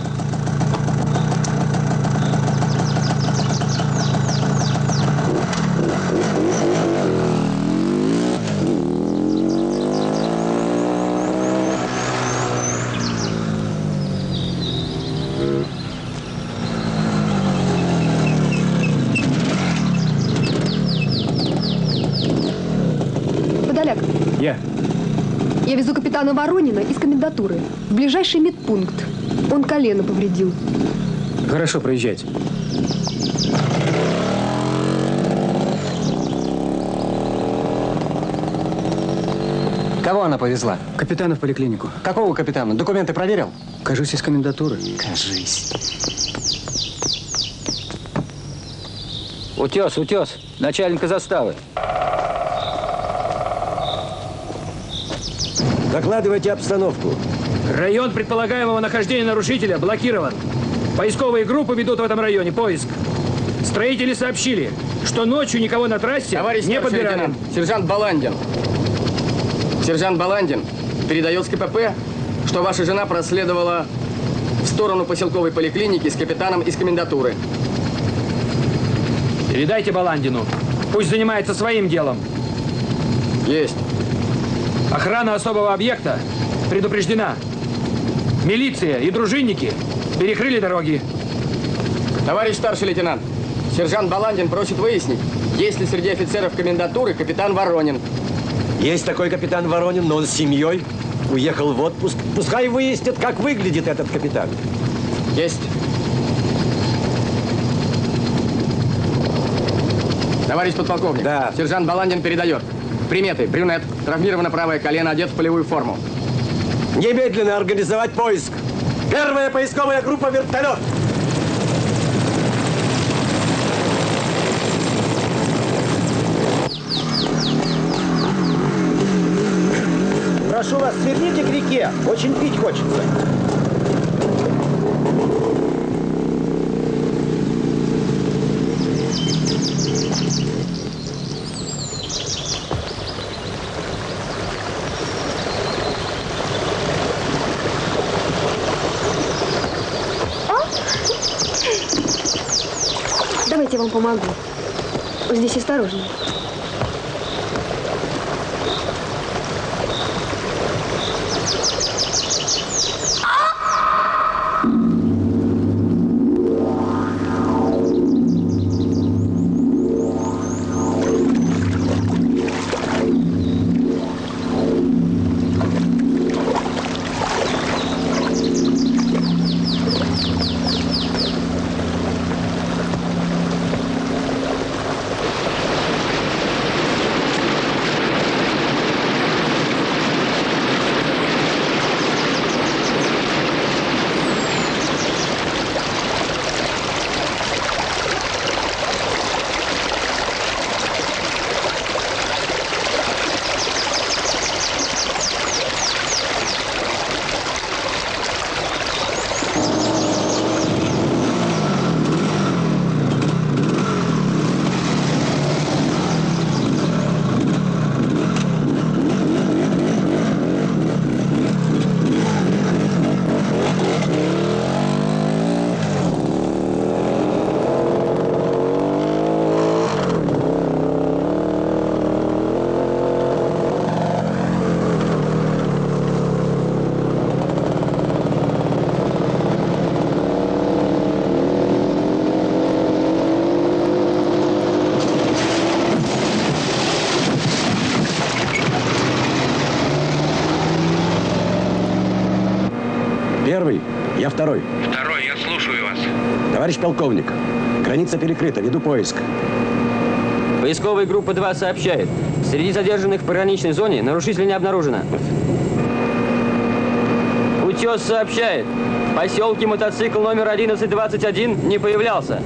Я везу капитана Воронина из комендатуры в ближайший медпункт. Он колено повредил. Хорошо, проезжайте. Кого она повезла? Капитана в поликлинику. Какого капитана? Документы проверил? Кажись, из комендатуры. Кажись. Утес, утес. Начальника заставы. Докладывайте обстановку. Район предполагаемого нахождения нарушителя блокирован. Поисковые группы ведут в этом районе поиск. Строители сообщили, что ночью никого на трассе не подбирали. Сержант Баландин. Сержант Баландин передает с КПП, что ваша жена проследовала в сторону поселковой поликлиники с капитаном из комендатуры. Передайте Баландину. Пусть занимается своим делом. Есть. Охрана особого объекта предупреждена. Милиция и дружинники перекрыли дороги. Товарищ старший лейтенант, сержант Баландин просит выяснить, есть ли среди офицеров комендатуры капитан Воронин. Есть такой капитан Воронин, но он с семьей уехал в отпуск. Пускай выяснят, как выглядит этот капитан. Есть. Товарищ подполковник, да. Сержант Баландин передает. Приметы. Брюнет, травмировано правое колено, одет в полевую форму. Немедленно организовать поиск. Первая поисковая группа «Вертолет». Прошу вас, сверните к реке. Очень пить хочется. Давайте я вам помогу. Здесь осторожнее. Первый, я второй. Второй, я слушаю вас. Товарищ полковник, граница перекрыта, веду поиск. Поисковая группа 2 сообщает. Среди задержанных в пограничной зоне нарушителей не обнаружено. Утес сообщает. В поселке мотоцикл номер 1121 не появлялся.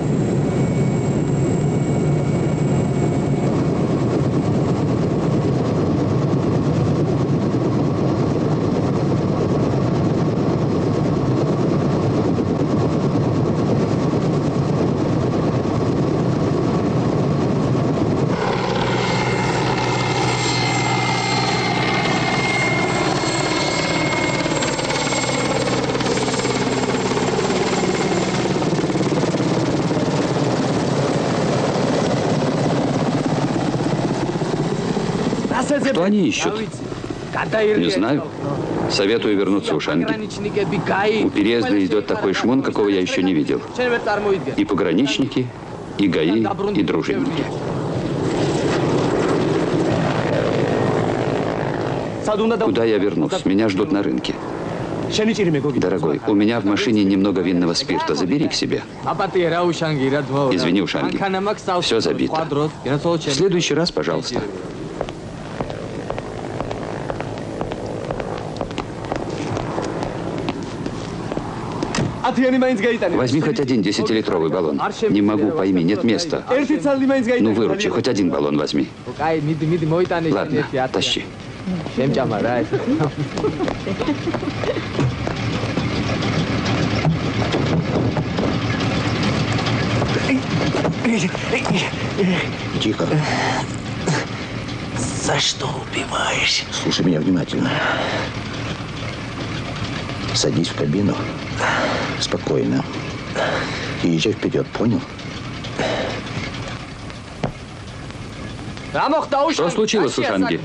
Что они ищут? Не знаю. Советую вернуться в Ушанги. У переезда идет такой шмон, какого я еще не видел. И пограничники, и ГАИ, и дружинники. Куда я вернусь? Меня ждут на рынке. Дорогой, у меня в машине немного винного спирта. Забери к себе. Извини, Ушанги. Все забито. В следующий раз, пожалуйста. Возьми хоть один 10-литровый баллон. Не могу, пойми, нет места. Ну, выручи, хоть один баллон возьми. Ладно, тащи. Тихо. За что убиваешь? Слушай меня внимательно. Садись в кабину. Спокойно. И езжай вперед, понял? Что случилось, Ушанги?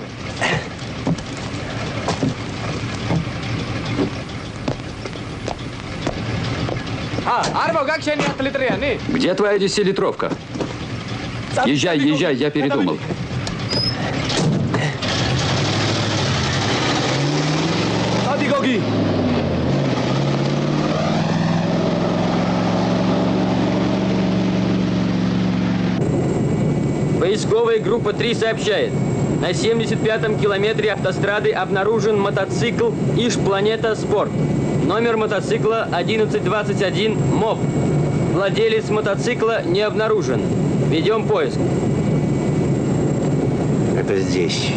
Где твоя 10-литровка? Езжай, езжай, я передумал. Поисковая группа 3 сообщает. На 75-м километре автострады обнаружен мотоцикл Иж Планета Спорт. Номер мотоцикла 1121 МОП. Владелец мотоцикла не обнаружен. Ведем поиск. Это здесь.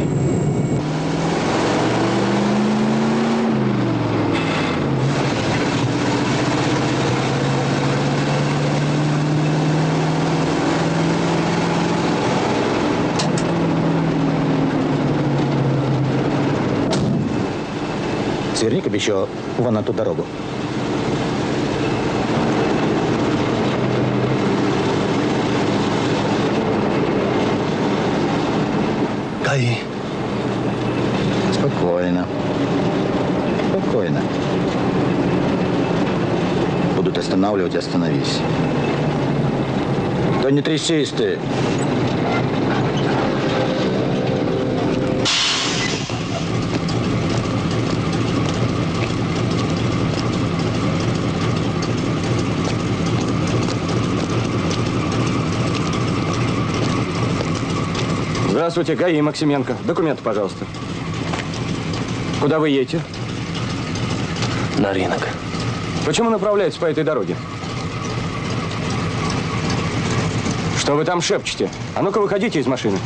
Сверни-ка еще вон на ту дорогу. Гаи. Спокойно. Спокойно. Будут останавливать, остановись. Да не трясись ты. Здравствуйте, ГАИ Максименко. Документы, пожалуйста. Куда вы едете? На рынок. Почему направляетесь по этой дороге? Что вы там шепчете? А ну-ка, выходите из машины.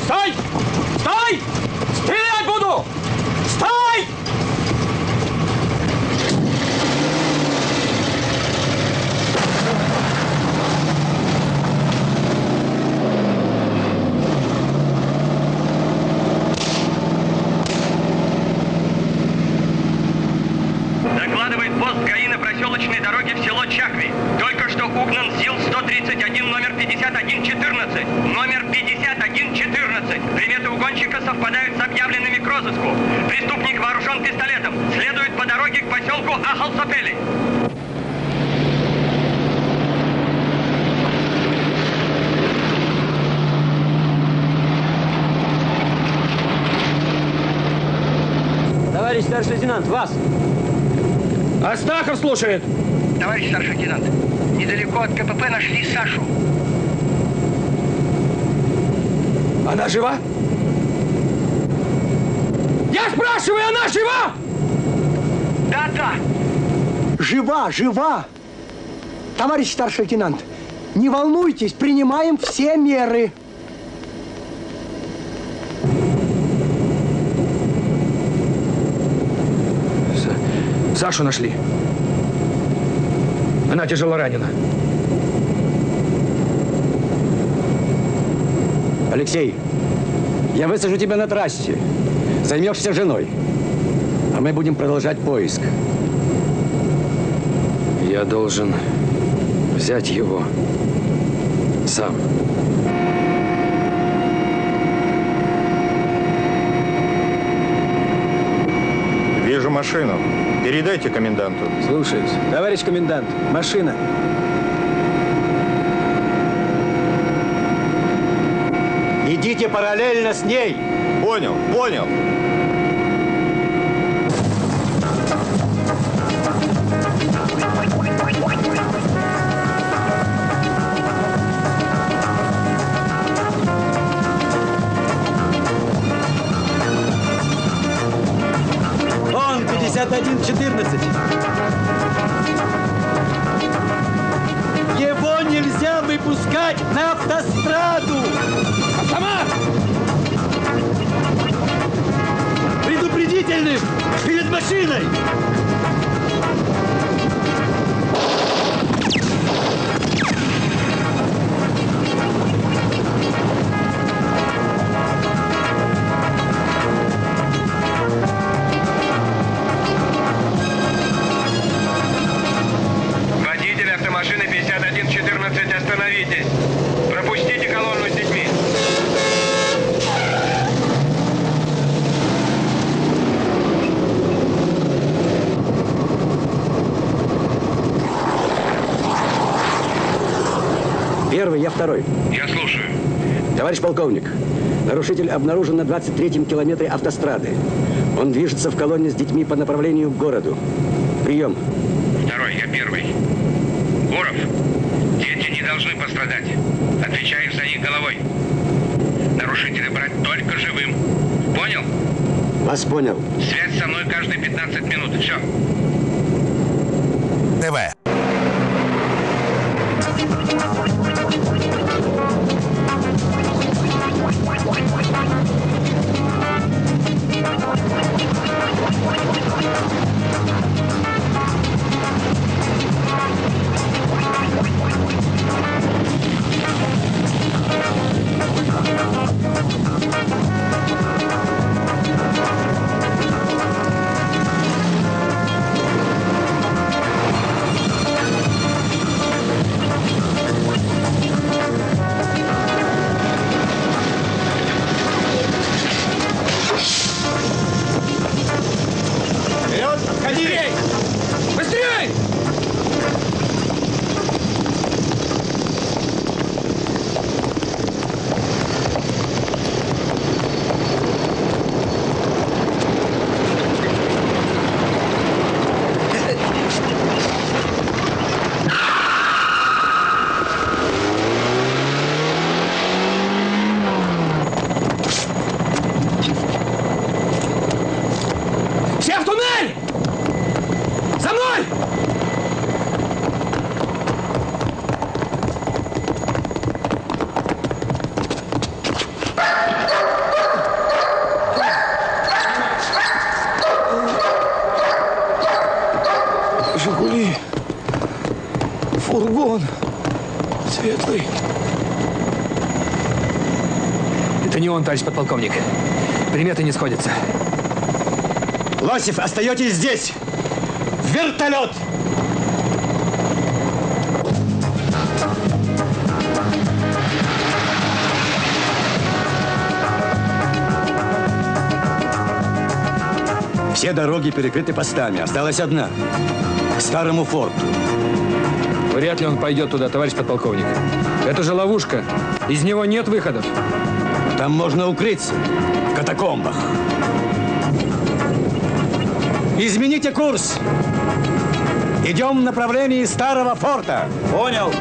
Стой! Стой! Стрелять буду! Стой! Докладывает пост ГАИ на проселочной дороге в село Чакви. Только что угнан ЗИЛ-131, номер 5114. Номер 5114. Приметы угонщика совпадают с объявленными к розыску. Преступник вооружен пистолетом. Следует по дороге к поселку Ахалсапели. Товарищ старший лейтенант, вас! Астахов слушает. Товарищ старший лейтенант, недалеко от КПП нашли Сашу. Она жива? Я спрашиваю, она жива? Да. Жива, жива! Товарищ старший лейтенант, не волнуйтесь, принимаем все меры. Сашу нашли. Она тяжело ранена. Алексей, я высажу тебя на трассе. Займешься женой. А мы будем продолжать поиск. Я должен взять его сам. Вижу машину. Передайте коменданту. Слушаюсь. Товарищ комендант, машина. Идите параллельно с ней. Понял, понял. Он 5114. Его нельзя выпускать на автостраду. Автомат! Предупредительный перед машиной. Водитель автомашины 5114, остановитесь. Пропустите колонну с детьми. первый, я второй. Я слушаю. Товарищ полковник, нарушитель обнаружен на 23-м километре автострады. Он движется в колонне с детьми по направлению к городу. Прием. Второй, я первый. Гуров, дети не должны пострадать. Отвечаешь за них головой. Нарушителя брать только живым. Понял? Вас понял. Связь со мной каждые 15 минут. Все. ТВ. «Жигули», фургон, светлый. Это не он, товарищ подполковник. Приметы не сходятся. Лосев, остаетесь здесь! В вертолет! Все дороги перекрыты постами. Осталась одна. К старому форту. Вряд ли он пойдет туда, товарищ подполковник. Это же ловушка. Из него нет выходов. Там можно укрыться. В катакомбах. Измените курс. Идем в направлении старого форта. Понял.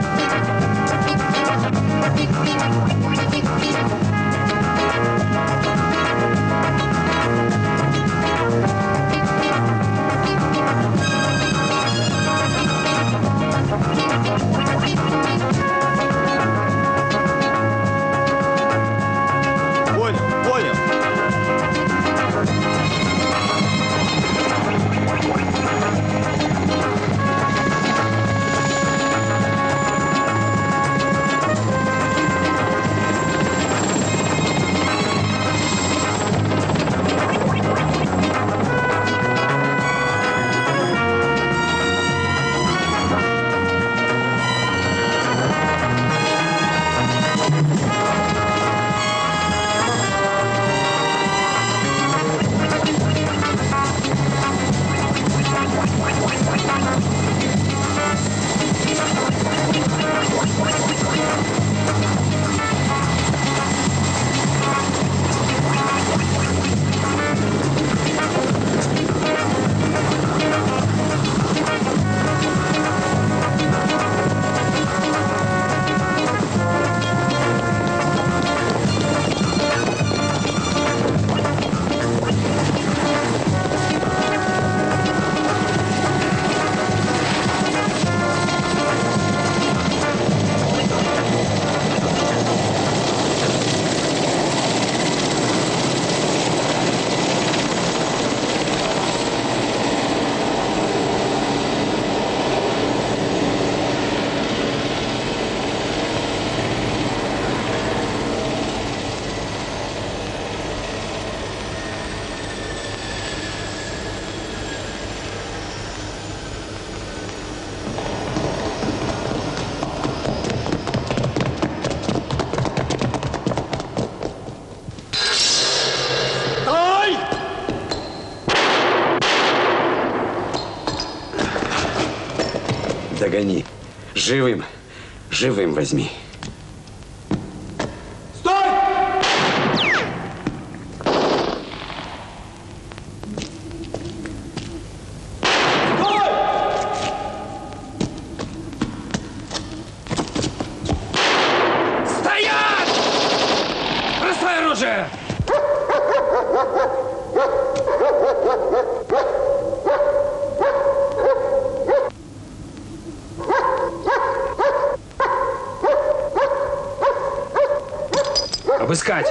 Догони. Живым. Живым возьми. оружие! Обыскать!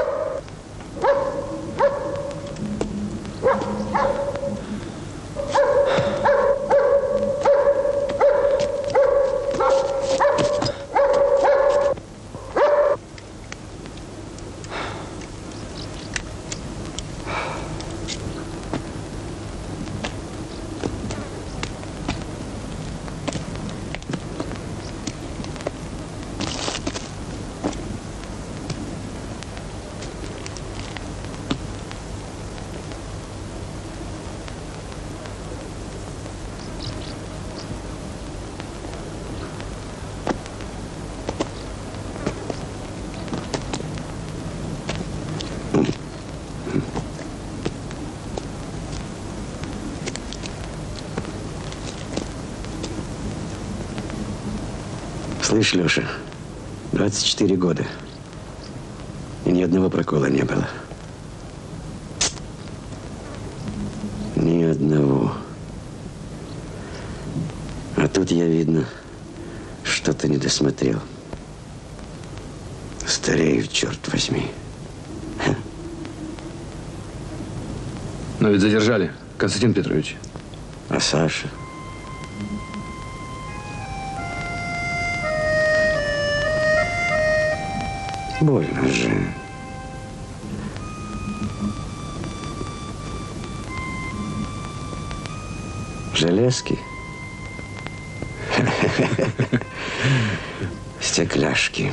Слышь, Леша, 24 года. И ни одного прокола не было. Ни одного. А тут я, видно, что-то не досмотрел. Старею, черт возьми. Но ведь задержали, Константин Петрович. А Саша? Больно же. Железки? Стекляшки.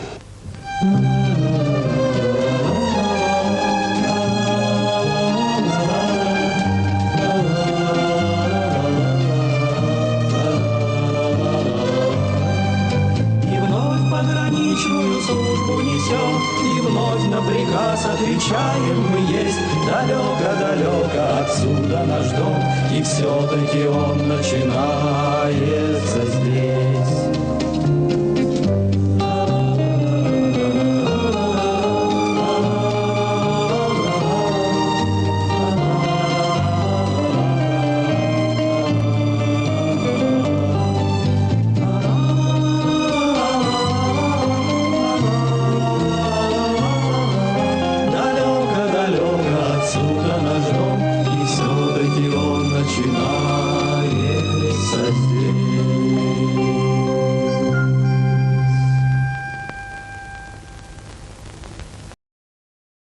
И вновь на приказ отвечаем мы есть. Далеко-далеко отсюда наш дом, и все-таки он начинается здесь. Отсюда наш дом, и все-таки он начинает.